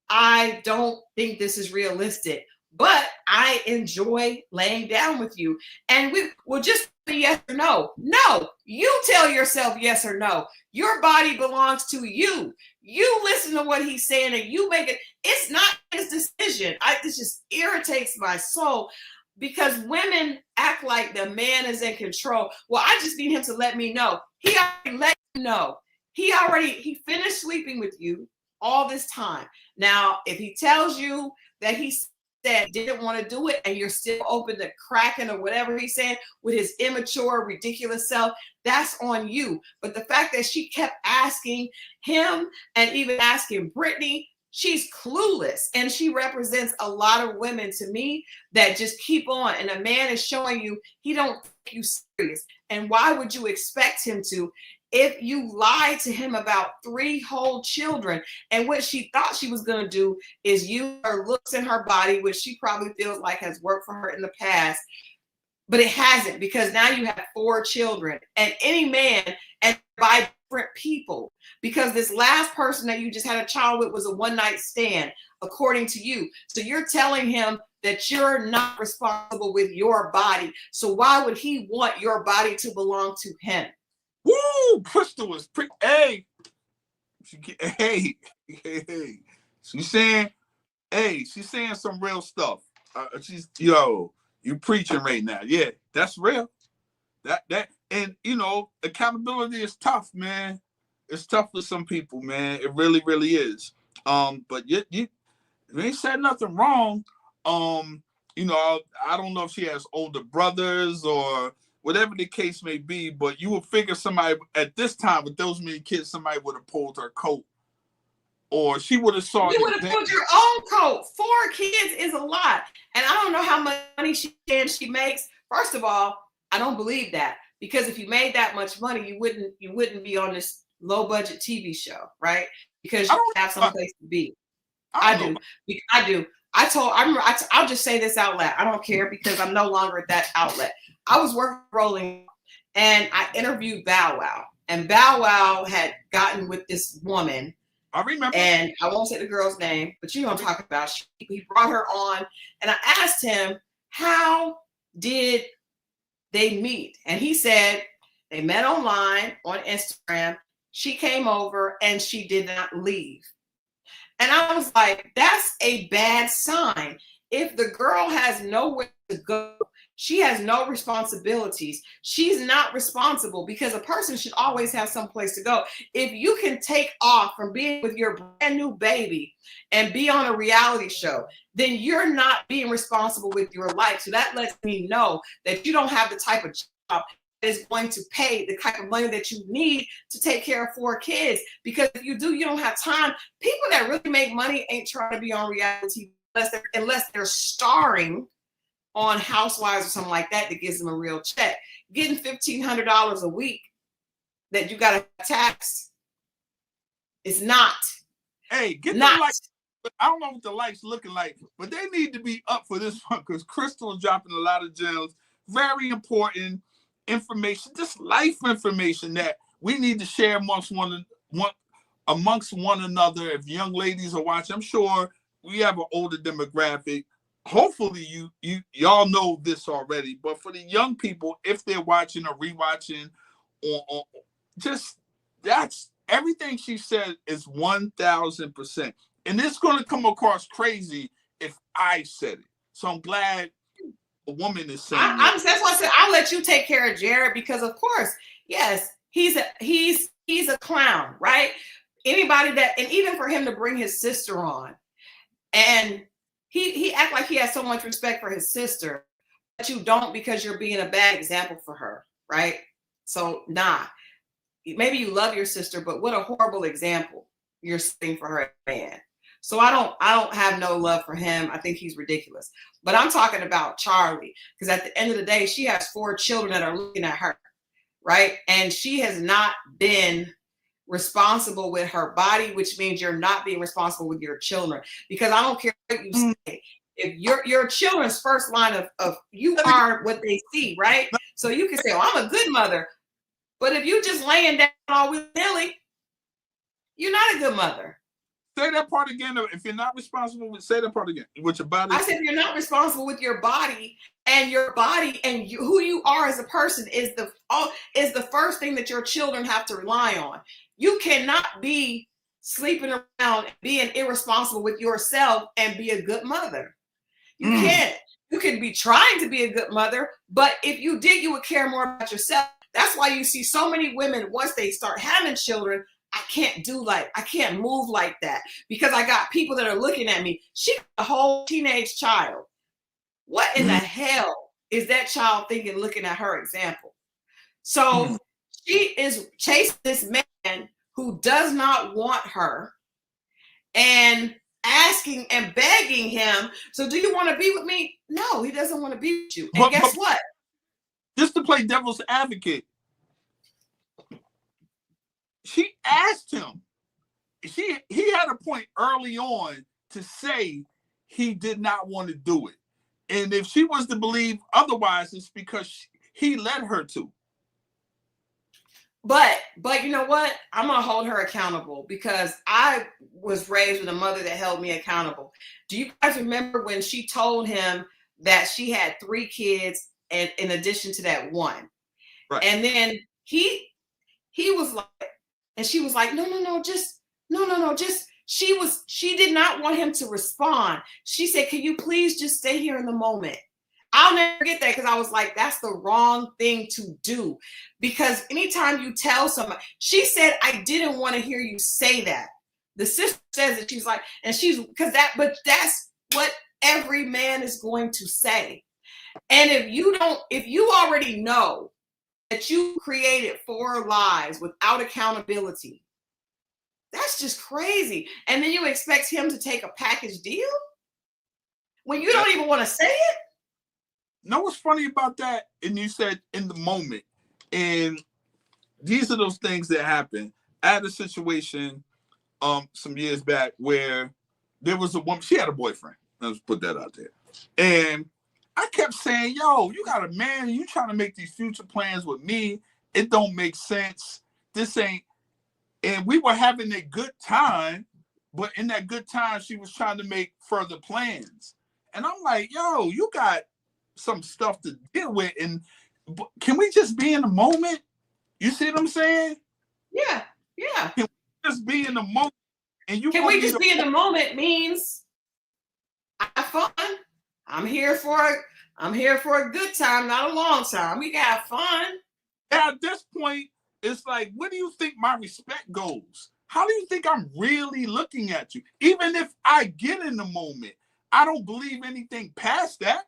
Speaker 1: I don't think this is realistic, but I enjoy laying down with you. And we will just say yes or no. No, you tell yourself yes or no. Your body belongs to you. You listen to what he's saying and you make it. It's not his decision. This just irritates my soul, because women act like the man is in control. Well, I just need him to let me know. He already let you know. He finished sleeping with you all this time. Now, if he tells you that he's said didn't want to do it, and you're still open to cracking or whatever he's saying with his immature, ridiculous self, that's on you. But the fact that she kept asking him and even asking Britney, she's clueless. And she represents a lot of women to me that just keep on. And a man is showing you he don't take you serious. And why would you expect him to if you lied to him about 3 whole children? And what she thought she was going to do is use her looks and her body, which she probably feels like has worked for her in the past, but it hasn't, because now you have 4 children, and any man, and by different people, because this last person that you just had a child with was a one-night stand, according to you. So you're telling him that you're not responsible with your body. So why would he want your body to belong to him?
Speaker 2: Woo! Christal is pretty. Hey, hey. She's saying, she's saying some real stuff. You preaching right now. Yeah, that's real. And accountability is tough, man. It's tough for some people, man. It really, really is. But you ain't said nothing wrong. I don't know if she has older brothers or whatever the case may be, but you would figure somebody at this time with those many kids, somebody would have pulled her coat, or she would have saw.
Speaker 1: You would have pulled your own coat. 4 kids is a lot, and I don't know how much money she makes. First of all, I don't believe that, because if you made that much money, you wouldn't be on this low budget TV show, right? Because you have some place to be. I do. I'll just say this out loud. I don't care, because I'm no longer at that outlet. I was working Rolling, and I interviewed Bow Wow, and Bow Wow had gotten with this woman.
Speaker 2: I remember.
Speaker 1: And I won't say the girl's name, but you know what I'm talking about. He brought her on, and I asked him, how did they meet? And he said they met online on Instagram. She came over and she did not leave. And I was like, that's a bad sign. If the girl has nowhere to go, she has no responsibilities, she's not responsible, because a person should always have some place to go. If you can take off from being with your brand new baby and be on a reality show, then you're not being responsible with your life. So that lets me know that you don't have the type of job that is going to pay the type of money that you need to take care of 4 kids. Because if you do, you don't have time. People that really make money ain't trying to be on reality unless they're starring on Housewives or something like that gives them a real check. Getting $1,500 a week that you got to tax is not.
Speaker 2: Hey, get not. The lights. I don't know what the lights looking like, but they need to be up for this one, because Christal is dropping a lot of gems. Very important information, just life information that we need to share amongst one another. If young ladies are watching, I'm sure we have an older demographic. Hopefully y'all know this already, but for the young people, if they're watching or rewatching, or just, that's everything she said is 1,000%. And it's going to come across crazy if I said it. So I'm glad a woman is saying
Speaker 1: that's why I said I'll let you take care of Jared, because of course, yes, he's a clown, right? Anybody that, and even for him to bring his sister on, and he act like he has so much respect for his sister, but you don't, because you're being a bad example for her, right? So maybe you love your sister, but what a horrible example you're setting for her, man. So I don't have no love for him. I think he's ridiculous. But I'm talking about Charli, because at the end of the day, she has 4 children that are looking at her, right? And she has not been responsible with her body, which means you're not being responsible with your children. Because I don't care what you say. If your children's first line of you are what they see, right? So you can say, I'm a good mother. But if you just laying down all willy-nilly, you're not a good mother.
Speaker 2: Say that part again. If you're not responsible, say that part again. With your body.
Speaker 1: I said, if you're not responsible with your body, and who you are as a person is the first thing that your children have to rely on. You cannot be sleeping around, being irresponsible with yourself, and be a good mother. You can't. You can be trying to be a good mother, but if you did, you would care more about yourself. That's why you see so many women, once they start having children, I can't move like that because I got people that are looking at me. She's a whole teenage child. What in the hell is that child thinking looking at her example? So she is chasing this man who does not want her and asking and begging him, so do you want to be with me? No, he doesn't want to be with you. And guess what?
Speaker 2: Just to play devil's advocate, she asked him. He had a point early on to say he did not want to do it. And if she was to believe otherwise, it's because he led her to.
Speaker 1: But you know what? I'm going to hold her accountable because I was raised with a mother that held me accountable. Do you guys remember when she told him that she had 3 kids and in addition to that 1? Right. And then he was like, and she was like, no, she did not want him to respond. She said, can you please just stay here in the moment? I'll never forget that because I was like, that's the wrong thing to do. Because anytime you tell somebody, she said, I didn't want to hear you say that. The sister says it, she's like, but that's what every man is going to say. And if you already know that you created 4 lives without accountability, that's just crazy. And then you expect him to take a package deal when you don't even want to say it?
Speaker 2: Know what's funny about that? And you said in the moment, and these are those things that happen. I had a situation some years back where there was a woman, she had a boyfriend. Let's put that out there. And I kept saying, yo, you got a man, and you trying to make these future plans with me. It don't make sense. This ain't. And we were having a good time, but in that good time, she was trying to make further plans. And I'm like, yo, you got some stuff to deal with, and can we just be in the moment? You see what I'm saying?
Speaker 1: Yeah.
Speaker 2: Can we just be in the moment? And
Speaker 1: can we just be in the moment means have fun. I'm here for a good time, not a long time. We got have fun.
Speaker 2: At this point, it's like, where do you think my respect goes? How do you think I'm really looking at you? Even if I get in the moment, I don't believe anything past that.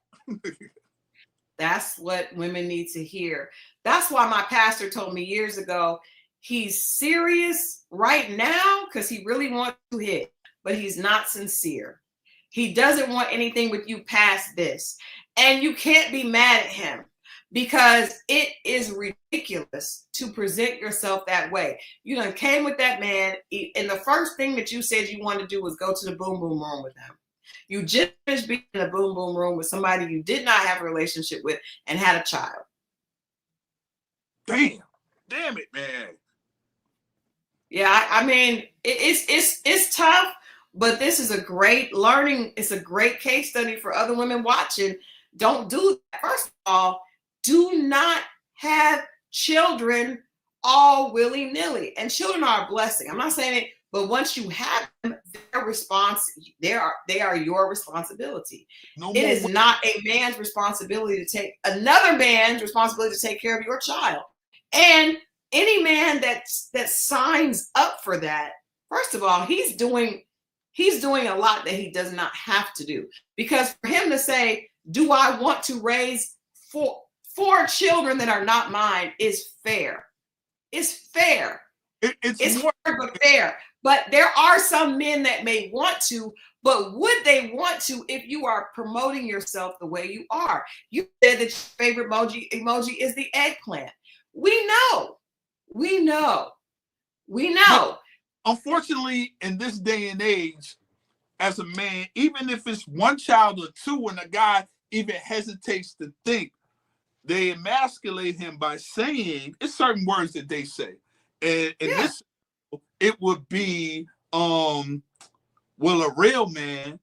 Speaker 1: That's what women need to hear. That's why my pastor told me years ago, he's serious right now because he really wants to hit, but he's not sincere. He doesn't want anything with you past this. And you can't be mad at him because it is ridiculous to present yourself that way. You done came with that man, and the first thing that you said you wanted to do was go to the boom boom room with him. You just finished being in a boom boom room with somebody you did not have a relationship with and had a child.
Speaker 2: Damn it, man.
Speaker 1: Yeah, I mean, it's tough, but this is a great learning. It's a great case study for other women watching. Don't do that. First of all, do not have children all willy-nilly. And children are a blessing. I'm not saying it, but once you have them, they are your responsibility. It is not a man's responsibility to take another man's responsibility to take care of your child. And any man that signs up for that, first of all, he's doing a lot that he does not have to do. Because for him to say, do I want to raise four children that are not mine is fair. It's fair. It's hard but fair. But there are some men that may want to, but would they want to if you are promoting yourself the way you are? You said that your favorite emoji is the eggplant. We know. But
Speaker 2: unfortunately, in this day and age, as a man, even if it's 1 child or 2 and a guy even hesitates to think, they emasculate him by saying it's certain words that they say. And this, it would be, well, a real man,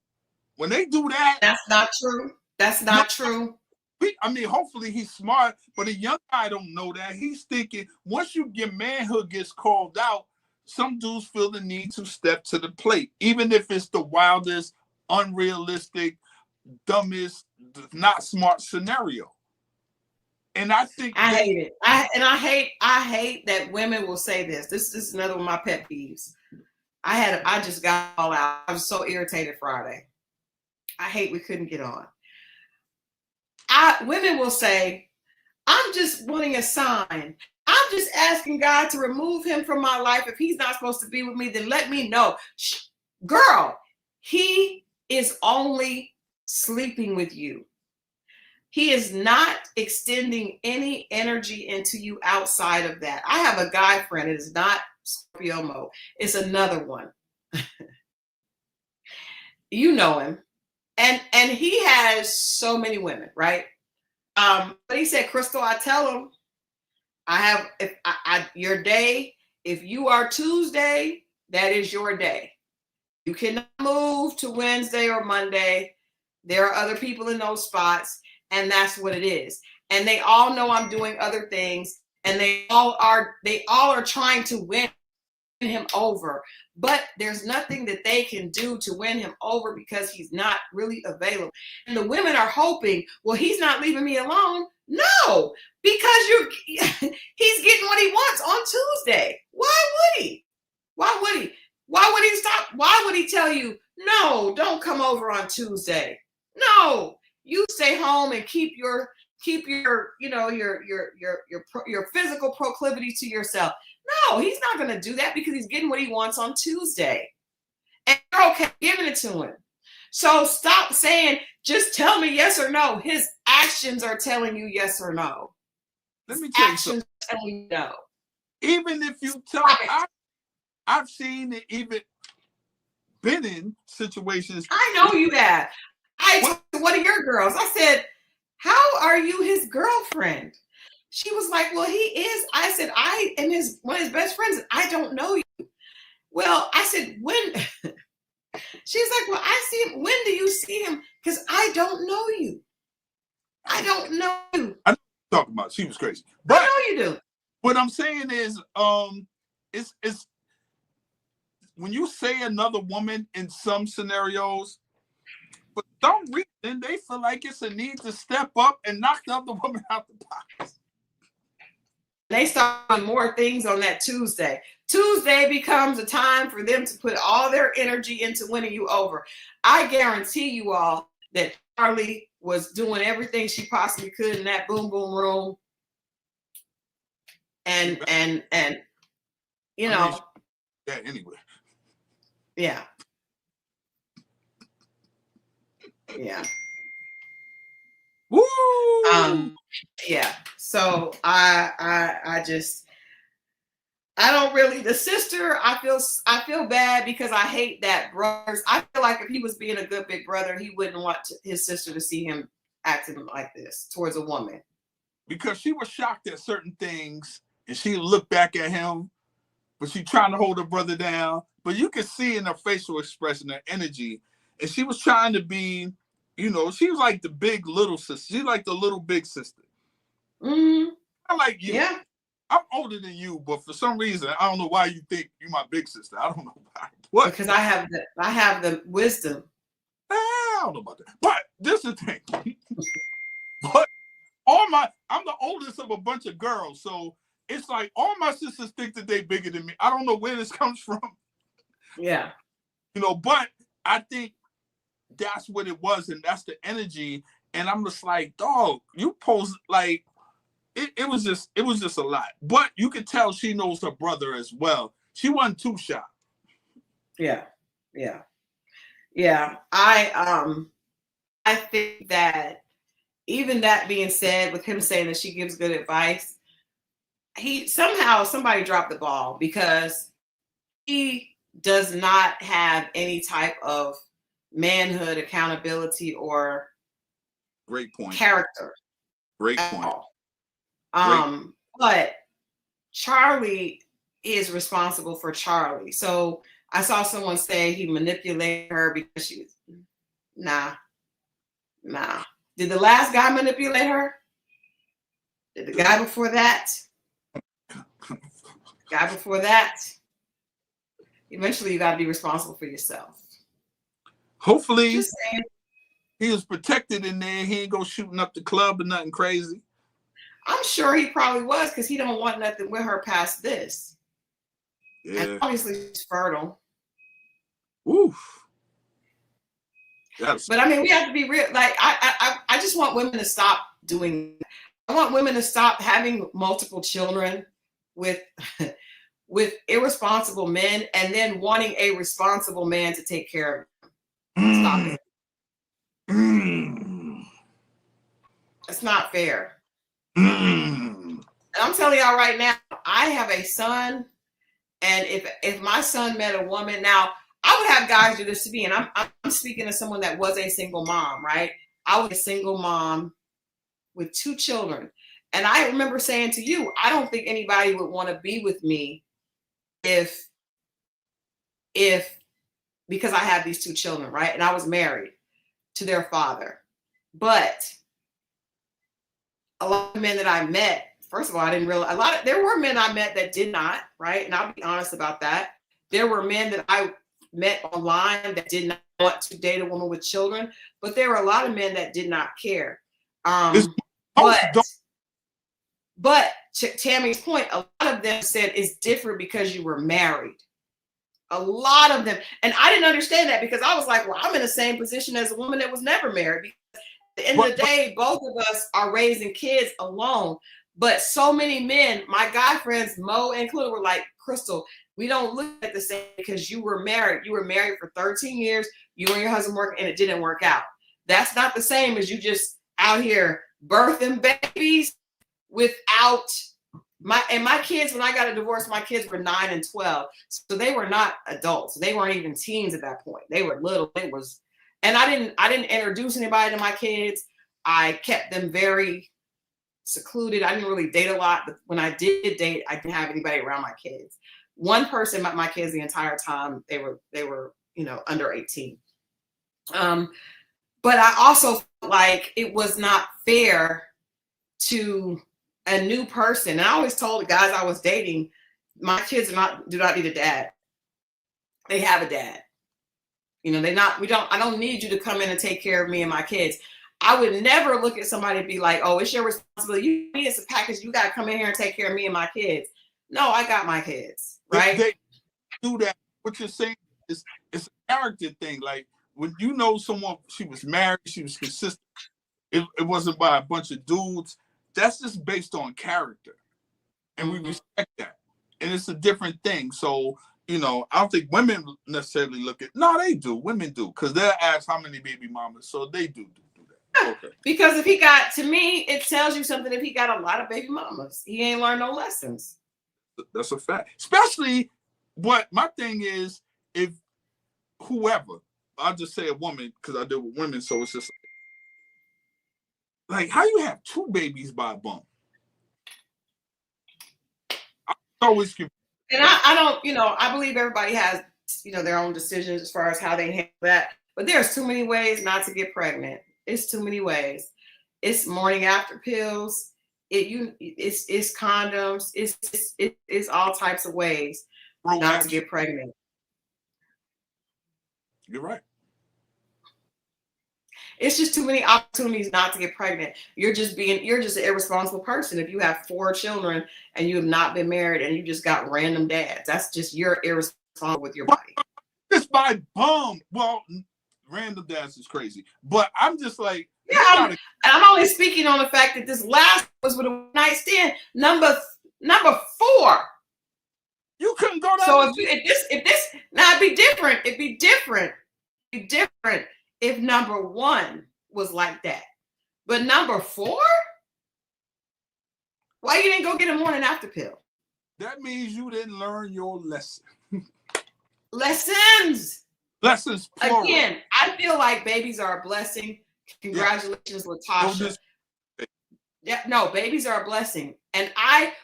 Speaker 2: when they do that.
Speaker 1: That's not true. That's not true.
Speaker 2: I mean, hopefully he's smart, but a young guy don't know that. He's thinking once your manhood gets called out, some dudes feel the need to step to the plate, even if it's the wildest, unrealistic, dumbest, not smart scenario. And I think
Speaker 1: I hate it. I hate that women will say this. This is another one of my pet peeves. I just got all out. I was so irritated Friday. I hate we couldn't get on. Women will say, I'm just wanting a sign. I'm just asking God to remove him from my life. If he's not supposed to be with me, then let me know. Girl, he is only sleeping with you. He is not extending any energy into you outside of that. I have a guy friend. It is not Scorpio Mo. It's another one. You know him. And he has so many women, right? But he said, Christal, I tell him, your day, if you are Tuesday, that is your day. You cannot move to Wednesday or Monday. There are other people in those spots, and that's what it is. And they all know I'm doing other things, and they all are trying to win him over. But there's nothing that they can do to win him over because he's not really available. And the women are hoping, well, he's not leaving me alone. No, because he's getting what he wants on Tuesday. Why would he? Why would he? Why would he stop? Why would he tell you, no, don't come over on Tuesday? No, you stay home and keep your physical proclivity to yourself. No, he's not going to do that because he's getting what he wants on Tuesday. And you're okay giving it to him. So stop saying, just tell me yes or no. His actions are telling you yes or no.
Speaker 2: Let me tell you
Speaker 1: something. Telling you no.
Speaker 2: Even if you tell, I've seen it, even been in situations.
Speaker 1: I know you have. I told one of your girls, I said, how are you his girlfriend? She was like, well, he is. I said, I am one of his best friends. I don't know you. Well, I said, when? She's like, well, I see him. When do you see him? Because I don't know you. I don't know you.
Speaker 2: I know what you're talking about. She was crazy. But
Speaker 1: I know you do.
Speaker 2: What I'm saying is, it's when you say another woman in some scenarios, for some reason they feel like it's a need to step up and knock the other woman out the box.
Speaker 1: They start doing more things on that Tuesday. Tuesday becomes a time for them to put all their energy into winning you over. I guarantee you all that Charli was doing everything she possibly could in that boom boom room. And you know.
Speaker 2: Yeah, anyway.
Speaker 1: Yeah. Yeah.
Speaker 2: Woo!
Speaker 1: Yeah. So I don't really, the sister, I feel bad because I hate that brothers. I feel like if he was being a good big brother, he wouldn't want his sister to see him acting like this towards a woman.
Speaker 2: Because she was shocked at certain things and she looked back at him, but she trying to hold her brother down. But you could see in her facial expression, her energy, and she was trying to be, you know, she was like the big little sister. She's like the little big sister.
Speaker 1: Mm-hmm.
Speaker 2: I'm like you.
Speaker 1: Yeah.
Speaker 2: I'm older than you, but for some reason, I don't know why you think you're my big sister. I don't know why. What?
Speaker 1: Because I have the wisdom.
Speaker 2: I don't know about that. But this is the thing. But I'm the oldest of a bunch of girls, so it's like all my sisters think that they bigger than me. I don't know where this comes from.
Speaker 1: Yeah.
Speaker 2: You know, but I think that's what it was, and that's the energy. And I'm just like, dog, you pose like it was just a lot. But you could tell she knows her brother as well. She wasn't too shy.
Speaker 1: Yeah. Yeah. Yeah. I think that even that being said, with him saying that she gives good advice, somebody dropped the ball because he does not have any type of manhood, accountability, or
Speaker 2: Great point.
Speaker 1: Character.
Speaker 2: Great point.
Speaker 1: But Charli is responsible for Charli. So I saw someone say he manipulated her because she was nah. Did the last guy manipulate her? Did the guy before that? Eventually you got to be responsible for yourself.
Speaker 2: Hopefully he was protected in there. He ain't go shooting up the club or nothing crazy.
Speaker 1: I'm sure he probably was, because he don't want nothing with her past this.
Speaker 2: Yeah.
Speaker 1: And obviously she's fertile.
Speaker 2: Oof. Yes.
Speaker 1: But I mean, we have to be real. Like, I just want women to stop doing that. I want women to stop having multiple children with with irresponsible men, and then wanting a responsible man to take care of them. Stop it. It's not fair. And I'm telling y'all right now, I have a son, and if my son met a woman, now I would have guys do this to me, and I'm speaking to someone that was a single mom, right? I was a single mom with 2 children, and I remember saying to you, I don't think anybody would want to be with me if because I have these 2 children, right? And I was married to their father. But a lot of men that I met, first of all, I didn't realize there were men I met that did not, right? And I'll be honest about that. There were men that I met online that did not want to date a woman with children, but there were a lot of men that did not care. But to Tammy's point, a lot of them said it's different because you were married. A lot of them. And I didn't understand that, because I was like, well, I'm in the same position as a woman that was never married. Because at the end of the day, both of us are raising kids alone. But so many men, my guy friends, Mo included, were like, Christal, we don't look at the same because you were married. You were married for 13 years. You and your husband worked, and it didn't work out. That's not the same as you just out here birthing babies without my kids. When I got a divorce, my kids were 9 and 12, so they were not adults. They weren't even teens at that point. They were little. And I didn't introduce anybody to my kids. I kept them very secluded. I didn't really date a lot, but when I did date, I didn't have anybody around my kids. One person met my kids the entire time. They were under 18. But I also felt like it was not fair to a new person. And I always told the guys I was dating, my kids do not need a dad. They have a dad. I don't need you to come in and take care of me and my kids. I would never look at somebody and be like, oh, it's your responsibility. It's a package. You got to come in here and take care of me and my kids. No, I got my kids, right?
Speaker 2: They do that. What you're saying is it's a character thing. Like, when you know someone, she was married, she was consistent, it wasn't by a bunch of dudes. That's just based on character. And we respect that. And it's a different thing. So, I don't think women necessarily look at, no, they do. Women do. Because they'll ask how many baby mamas. So they do that. Okay.
Speaker 1: Because to me, it tells you something. If he got a lot of baby mamas, he ain't learned no lessons.
Speaker 2: That's a fact. Especially, what my thing is, if whoever, I'll just say a woman, because I deal with women, so it's just like how you have 2 babies by a bum? I always give.
Speaker 1: And I don't, I believe everybody has, their own decisions as far as how they handle that. But there's too many ways not to get pregnant. It's too many ways. It's morning after pills. It's condoms. It's all types of ways not to get pregnant.
Speaker 2: You're right.
Speaker 1: It's just too many opportunities not to get pregnant. You're just an irresponsible person if you have 4 children and you have not been married and you just got random dads. That's just, you're irresponsible with your body.
Speaker 2: It's my bum. Well, random dads is crazy, but I'm just like,
Speaker 1: yeah. I'm only speaking on the fact that this last was with a night stand, number 4.
Speaker 2: You couldn't go down.
Speaker 1: So if this now it'd be different. It'd be different if number 1 was like that. But number 4? Why you didn't go get a morning after pill?
Speaker 2: That means you didn't learn your lesson.
Speaker 1: Lessons,
Speaker 2: plural.
Speaker 1: Again, I feel like babies are a blessing. Congratulations, Latasha. Yeah, no, babies are a blessing. And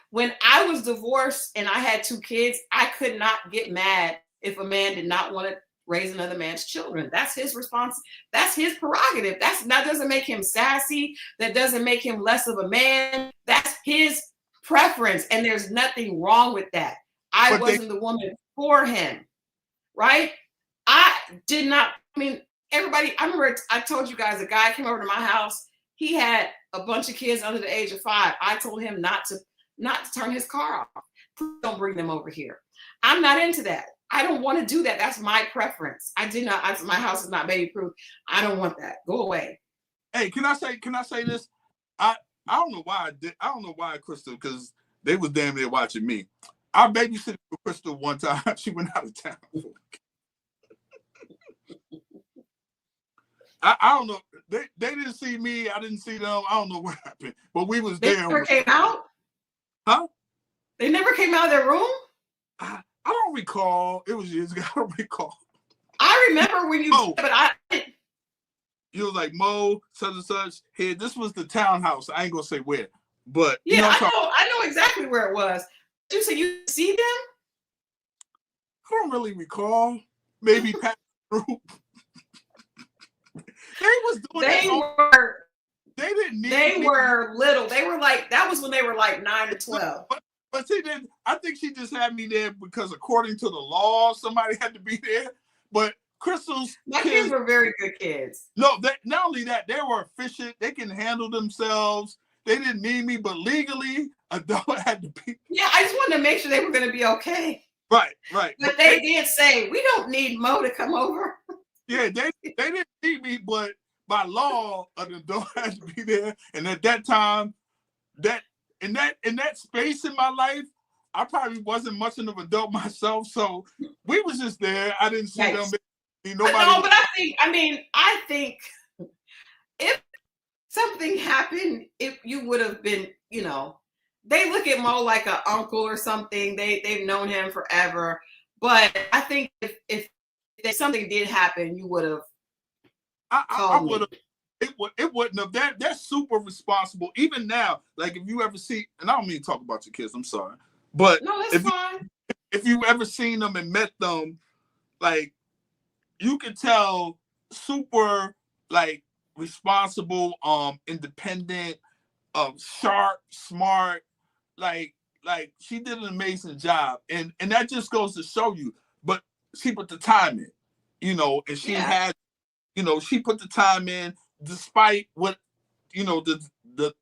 Speaker 1: when I was divorced and I had 2 kids, I could not get mad if a man did not want to raise another man's children. That's his response. That's his prerogative. That doesn't make him sassy. That doesn't make him less of a man. That's his preference. And there's nothing wrong with that. I wasn't the woman for him, right? Everybody, I remember I told you guys, a guy came over to my house he had a bunch of kids under the age of 5. I told him not to turn his car off. Please don't bring them over here. I'm not into that. I don't want to do that. That's my preference. My house is not baby proof. I don't want that. Go away.
Speaker 2: Hey, can I say this? I don't know why I don't know why Christal, because they was damn near watching me. I babysitted for Christal one time. She went out of town. I don't know. They didn't see me. I didn't see them. I don't know what happened. But we was there.
Speaker 1: They never came out?
Speaker 2: Huh?
Speaker 1: They never came out of their room?
Speaker 2: I don't recall. It was years ago. I don't recall.
Speaker 1: I remember when you but I didn't.
Speaker 2: You was like, Mo, such and such. Here, this was the townhouse. I ain't gonna say where. But
Speaker 1: yeah, I know exactly where it was. You said you see them?
Speaker 2: I don't really recall. Maybe Pat through. They was doing they didn't need
Speaker 1: They were little. They were like, that was when they were like 9 to 12.
Speaker 2: But see, I think she just had me there because according to the law, somebody had to be there. But Christal's
Speaker 1: kids were very good kids.
Speaker 2: No, not only that, they were efficient. They can handle themselves. They didn't need me, but legally, adult had to be.
Speaker 1: Yeah, I just wanted to make sure they were going to be okay.
Speaker 2: Right.
Speaker 1: But they did say, we don't need Mo to come over.
Speaker 2: Yeah, they didn't need me, but by law, an adult had to be there. And at that time, in that space in my life, I probably wasn't much of an adult myself. So we was just there. I didn't see them. Nobody.
Speaker 1: But I think if something happened, if you would have been, they look at Mo like an uncle or something. They've known him forever. But I think if something did happen, you would have.
Speaker 2: I would have. It wouldn't have. They're super responsible. Even now, like if you ever see, and I don't mean to talk about your kids. I'm sorry, but
Speaker 1: no, that's fine.
Speaker 2: If you ever seen them and met them, like you could tell, super like responsible, independent, sharp, smart. Like she did an amazing job, and that just goes to show you. But she put the time in, and she had, she put the time in despite what, the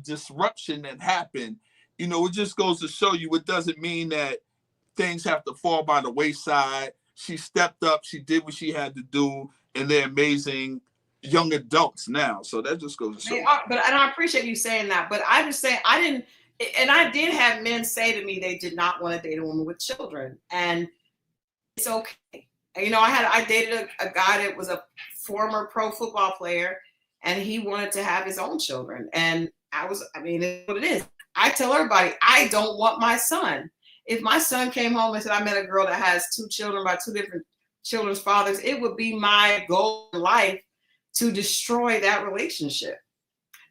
Speaker 2: disruption that happened. It just goes to show you. It doesn't mean that things have to fall by the wayside. She stepped up. She did what she had to do, and they're amazing young adults now. So that just goes to show.
Speaker 1: And I appreciate you saying that. But I just say I didn't. And I did have men say to me they did not want to date a woman with children, and it's okay. I dated a guy that was a former pro football player, and he wanted to have his own children. And it's what it is. I tell everybody, I don't want my son. If my son came home and said, I met a girl that has 2 children by 2 different children's fathers, it would be my goal in life to destroy that relationship.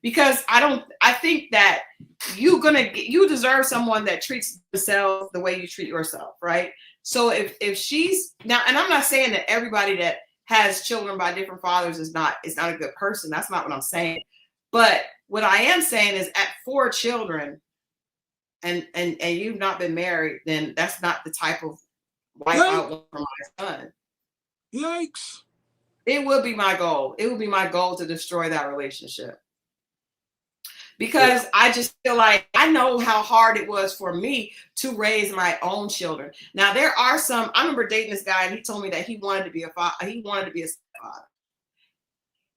Speaker 1: Because I think that you deserve someone that treats themselves the way you treat yourself, right? So if she's now, and I'm not saying that everybody that has children by different fathers is not a good person. That's not what I'm saying. But what I am saying is at 4 children and you've not been married, then that's not the type of wife I want for my son.
Speaker 2: Yikes.
Speaker 1: It would be my goal. It would be my goal to destroy that relationship. Because I just feel like I know how hard it was for me to raise my own children. Now there are some. I remember dating this guy, and he told me that he wanted to be a father. He wanted to be a stepfather.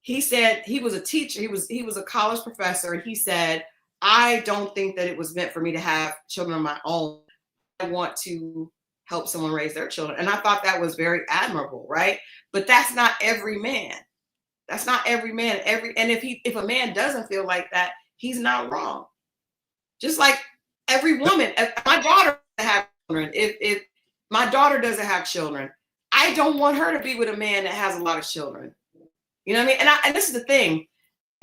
Speaker 1: He said he was a teacher. He was a college professor, and he said, "I don't think that it was meant for me to have children of my own. I want to help someone raise their children." And I thought that was very admirable, right? But that's not every man. That's not every man. And if a man doesn't feel like that, he's not wrong. Just like every woman, if my daughter doesn't have children, if my daughter doesn't have children, I don't want her to be with a man that has a lot of children. You know what I mean? And this is the thing.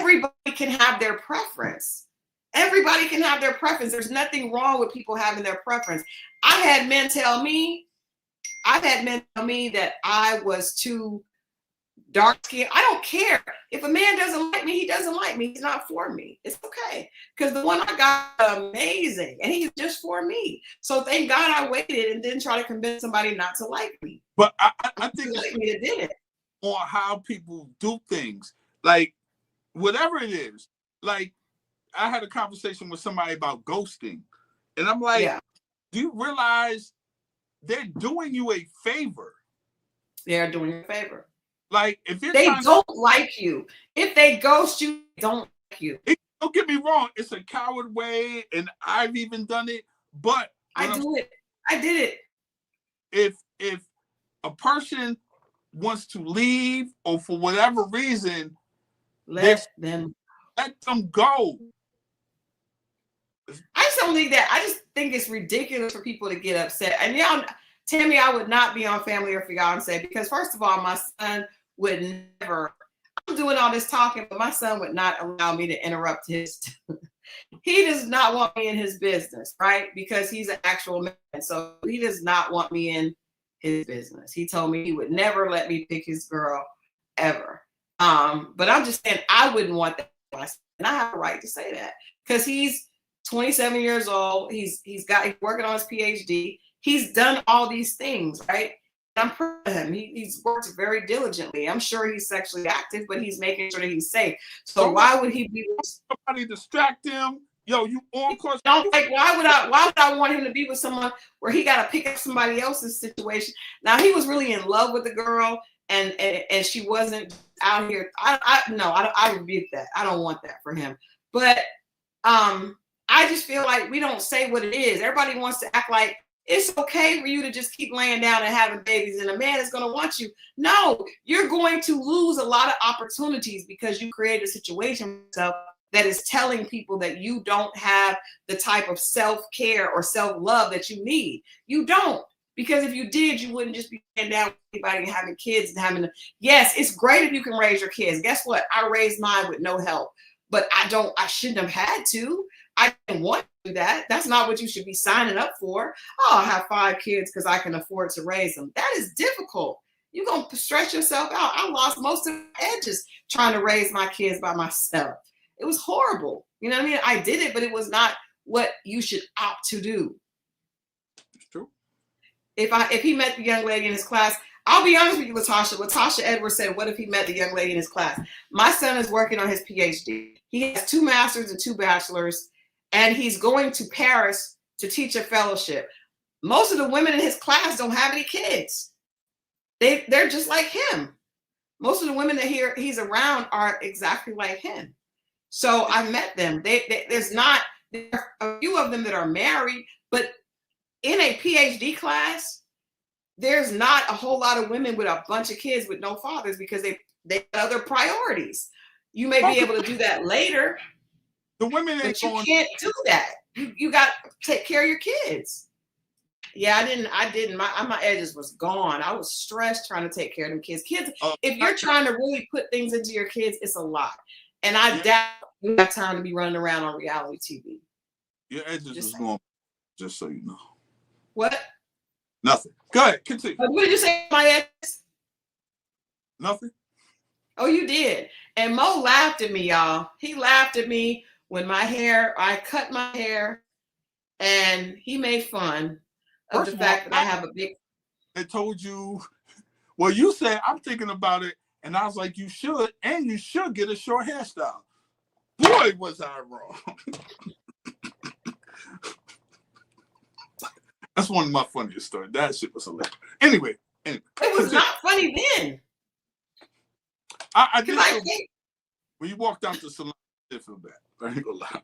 Speaker 1: Everybody can have their preference. Everybody can have their preference. There's nothing wrong with people having their preference. I've had men tell me that I was too dark skin. I don't care. If a man doesn't like me, he doesn't like me. He's not for me. It's okay. Because the one I got amazing, and he's just for me. So thank God I waited and didn't try to convince somebody not to like me.
Speaker 2: But I think
Speaker 1: it did it.
Speaker 2: On how people do things. Like whatever it is. Like, I had a conversation with somebody about ghosting, and I'm like, do you realize they're doing you a favor?
Speaker 1: They're doing you a favor.
Speaker 2: Like, if you're
Speaker 1: they don't like you, if they ghost you, they don't like you.
Speaker 2: Don't get me wrong, it's a coward way, and I've even done it. But
Speaker 1: I did it.
Speaker 2: If a person wants to leave, or for whatever reason,
Speaker 1: let them
Speaker 2: go.
Speaker 1: I just don't think that. I just think it's ridiculous for people to get upset. And y'all, Tammy, I would not be on Family or Fiance because, first of all, my son would never. I'm doing all this talking, but my son would not allow me to interrupt his. He does not want me in his business, right? Because he's an actual man. So he does not want me in his business. He told me he would never let me pick his girl ever. But I'm just saying I wouldn't want that. And I have a right to say that because he's 27 years old. He's working on his PhD. He's done all these things, right? I'm proud of him. He's worked very diligently. I'm sure he's sexually active, but he's making sure that he's safe. So why would he be with
Speaker 2: somebody distract him? Yo, you on course.
Speaker 1: Don't like why would I want him to be with someone where he got to pick up somebody else's situation? Now he was really in love with the girl and she wasn't out here. I rebuke that. I don't want that for him. But I just feel like we don't say what it is. Everybody wants to act like it's okay for you to just keep laying down and having babies and a man is going to want you. No, you're going to lose a lot of opportunities because you create a situation yourself that is telling people that you don't have the type of self-care or self-love that you need. You don't. Because if you did, you wouldn't just be laying down with anybody and having kids and having yes, it's great if you can raise your kids. Guess what? I raised mine with no help, but I shouldn't have had to. I didn't want to do that. That's not what you should be signing up for. Oh, I'll have 5 kids because I can afford to raise them. That is difficult. You're going to stretch yourself out. I lost most of my edges trying to raise my kids by myself. It was horrible. You know what I mean? I did it, but it was not what you should opt to do.
Speaker 2: It's true.
Speaker 1: If he met the young lady in his class, I'll be honest with you, Latasha. Latasha Edwards said, what if he met the young lady in his class? My son is working on his PhD. He has 2 masters and 2 bachelors. And he's going to Paris to teach a fellowship. Most of the women in his class don't have any kids. They're just like him. Most of the women that he's around are exactly like him. So I met them. There are a few of them that are married, but in a PhD class, there's not a whole lot of women with a bunch of kids with no fathers because they have other priorities. You may be able to do that later.
Speaker 2: The women
Speaker 1: but you can't do that. You got to take care of your kids. Yeah, I didn't. My edges was gone. I was stressed trying to take care of them kids. If you're trying to really put things into your kids, it's a lot. And I doubt you have time to be running around on reality TV.
Speaker 2: Your edges was gone, just so you know.
Speaker 1: What?
Speaker 2: Nothing. Go ahead, continue.
Speaker 1: What did you say, my edges?
Speaker 2: Nothing.
Speaker 1: Oh, you did. And Mo laughed at me, y'all. He laughed at me when I cut my hair, and he made fun of the fact that I have a big.
Speaker 2: They told you, well, you said, I'm thinking about it, and I was like, you should get a short hairstyle. Boy, was I wrong. That's one of my funniest stories. That shit was hilarious. Anyway.
Speaker 1: It was not funny then.
Speaker 2: I did. When you walked out the salon, I did feel bad. I ain't gonna lie.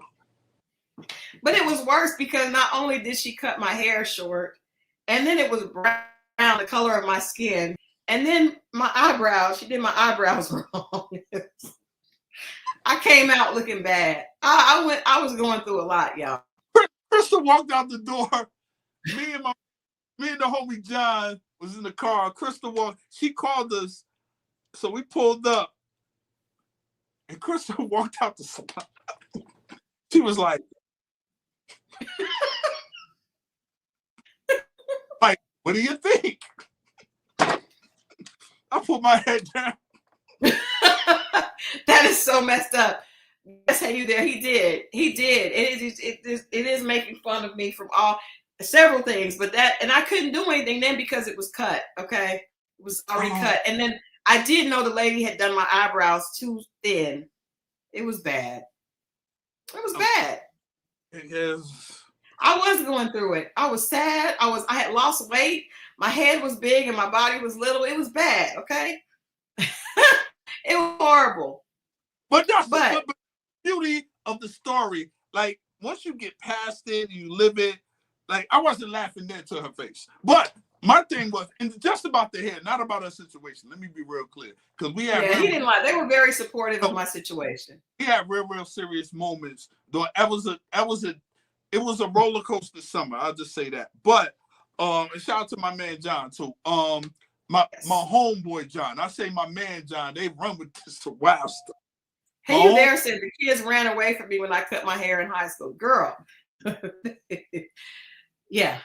Speaker 1: But it was worse because not only did she cut my hair short, and then it was brown, the color of my skin, and then my eyebrows. She did my eyebrows wrong. I came out looking bad. I was going through a lot, y'all.
Speaker 2: Christal walked out the door. Me and the homie John was in the car. Christal walked. She called us, so we pulled up, and Christal walked out the salon. She was like, what do you think? I put my head down.
Speaker 1: That is so messed up. That's how you there. He did. It is making fun of me from several things, but and I couldn't do anything then because it was cut. Okay, it was already cut, and then I did know the lady had done my eyebrows too thin. It was bad. It was bad.
Speaker 2: It is.
Speaker 1: I was going through it. I was sad. I had lost weight. My head was big and my body was little. It was bad. Okay. It was horrible.
Speaker 2: But that's the beauty of the story. Like, once you get past it, you live it. Like, I wasn't laughing there to her face. But my thing was, and just about the hair, not about her situation. Let me be real clear. Because we had
Speaker 1: he didn't like. They were very supportive of my situation.
Speaker 2: We had real serious moments. Though it was a roller coaster summer. I'll just say that. But and shout out to my man John too. My homeboy John. I say my man John. They run with this wild stuff.
Speaker 1: Hey, you there said the kids ran away from me when I cut my hair in high school. Girl. Yeah.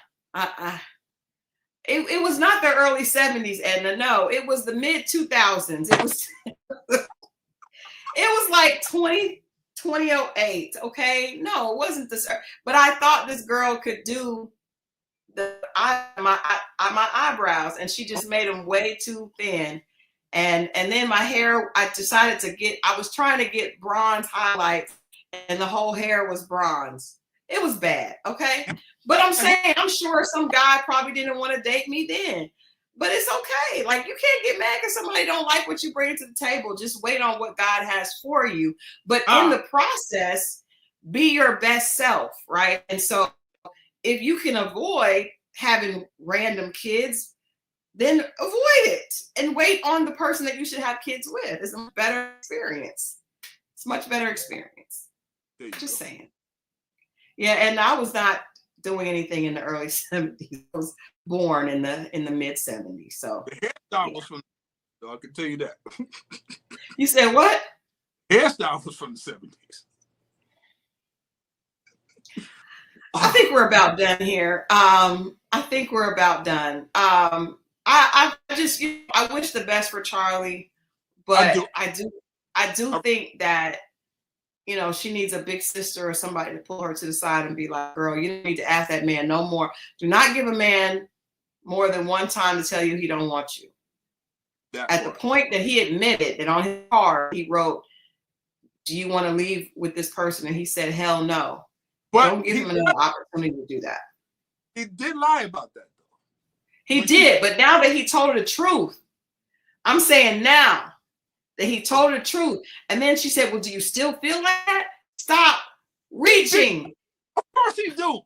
Speaker 1: It was not the early 70s, Edna. No, it was the mid 2000s. It was it was like 2008. Okay. No, it wasn't this, but I thought this girl could do my eyebrows, and she just made them way too thin. And then my hair, I was trying to get bronze highlights, and the whole hair was bronze. It was bad, okay? But I'm saying, I'm sure some guy probably didn't want to date me then. But it's okay. Like, you can't get mad because somebody don't like what you bring to the table. Just wait on what God has for you. But in the process, be your best self, right? And so if you can avoid having random kids, then avoid it and wait on the person that you should have kids with. It's a better experience. It's a much better experience. Just saying. Yeah, and I was not doing anything in the early 70s. I was born in the mid 70s. So
Speaker 2: the hairstyle was from, I can tell you that.
Speaker 1: You said what?
Speaker 2: Hairstyle was from the 70s.
Speaker 1: I think we're about done here. I think we're about done. I just, I wish the best for Charli, but I do think that, she needs a big sister or somebody to pull her to the side and be like, girl, you need to ask that man no more. Do not give a man more than one time to tell you he don't want you. At the point that he admitted that on his card, he wrote, do you want to leave with this person? And he said, hell no. But don't give him another opportunity to do that.
Speaker 2: He did lie about that, though.
Speaker 1: He did, but now that he told her the truth, I'm saying now that he told her the truth. And then she said, well, do you still feel like that? Stop reaching.
Speaker 2: Of course he do.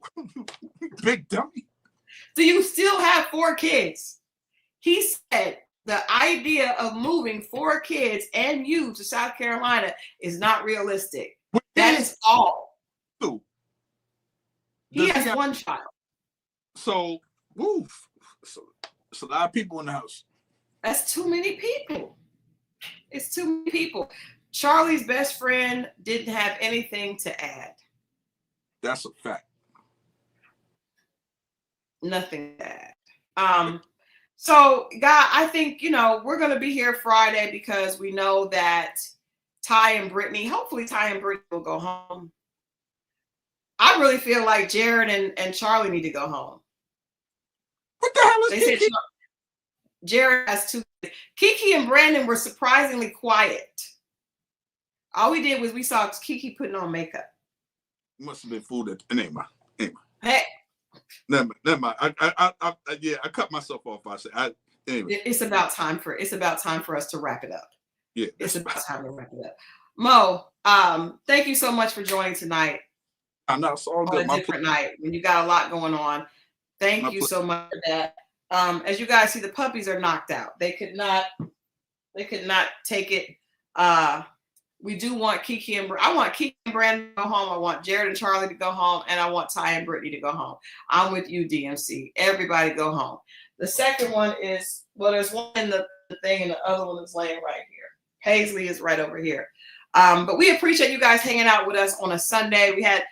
Speaker 2: Big dummy.
Speaker 1: Do you still have 4 kids? He said the idea of moving 4 kids and you to South Carolina is not realistic. That is all. He has 1 child.
Speaker 2: So, it's a lot of people in the house.
Speaker 1: That's too many people. It's too many people. Charli's best friend didn't have anything to add.
Speaker 2: That's a fact.
Speaker 1: Nothing to add. So, guy, I think, we're going to be here Friday because we know that Tai and Britney, hopefully Tai and Britney will go home. I really feel like Jared and Charli need to go home.
Speaker 2: What the hell is Kiki?
Speaker 1: Jared has 2. Kiki and Brandon were surprisingly quiet. All we did was we saw Kiki putting on makeup.
Speaker 2: Must have been fooled at anyway.
Speaker 1: Hey.
Speaker 2: Never mind. I cut myself off. Anyway.
Speaker 1: It's about time for us to wrap it up.
Speaker 2: Yeah.
Speaker 1: It's about time to wrap it up. Mo, thank you so much for joining tonight.
Speaker 2: I'm not so good.
Speaker 1: On a different night when you got a lot going on. Thank you so much for that. As you guys see, the puppies are knocked out. They could not take it. We do want I want Kiki and Brandon to go home. I want Jared and Charli to go home, and I want Tai and Britney to go home. I'm with you, DMC. Everybody go home. The second one is, there's one in the thing, and the other one is laying right here. Paisley is right over here. But we appreciate you guys hanging out with us on a Sunday. We had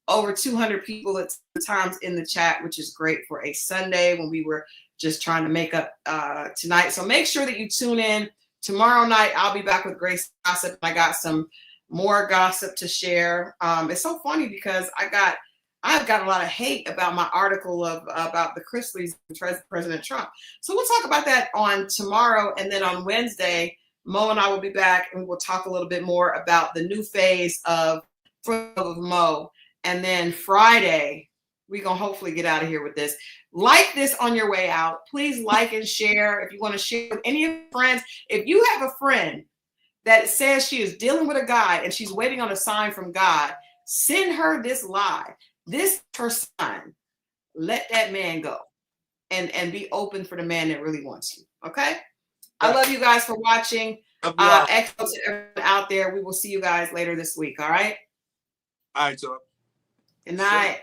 Speaker 1: over 200 people at times in the chat, which is great for a Sunday when we were just trying to make up tonight. So make sure that you tune in. Tomorrow night, I'll be back with Grace Gossip. I got some more gossip to share. It's so funny because I've got a lot of hate about my article about the Chrisleys and President Trump. So we'll talk about that on tomorrow. And then on Wednesday, Mo and I will be back, and we'll talk a little bit more about the new phase of For the Love of Mo. And then Friday, we're going to hopefully get out of here with this. Like this on your way out. Please like and share if you want to share with any of your friends. If you have a friend that says she is dealing with a guy and she's waiting on a sign from God, send her this live. This is her sign. Let that man go and be open for the man that really wants you. Okay? I love you guys for watching. XO to everyone out there. We will see you guys later this week. All right?
Speaker 2: All right, y'all.
Speaker 1: Good night.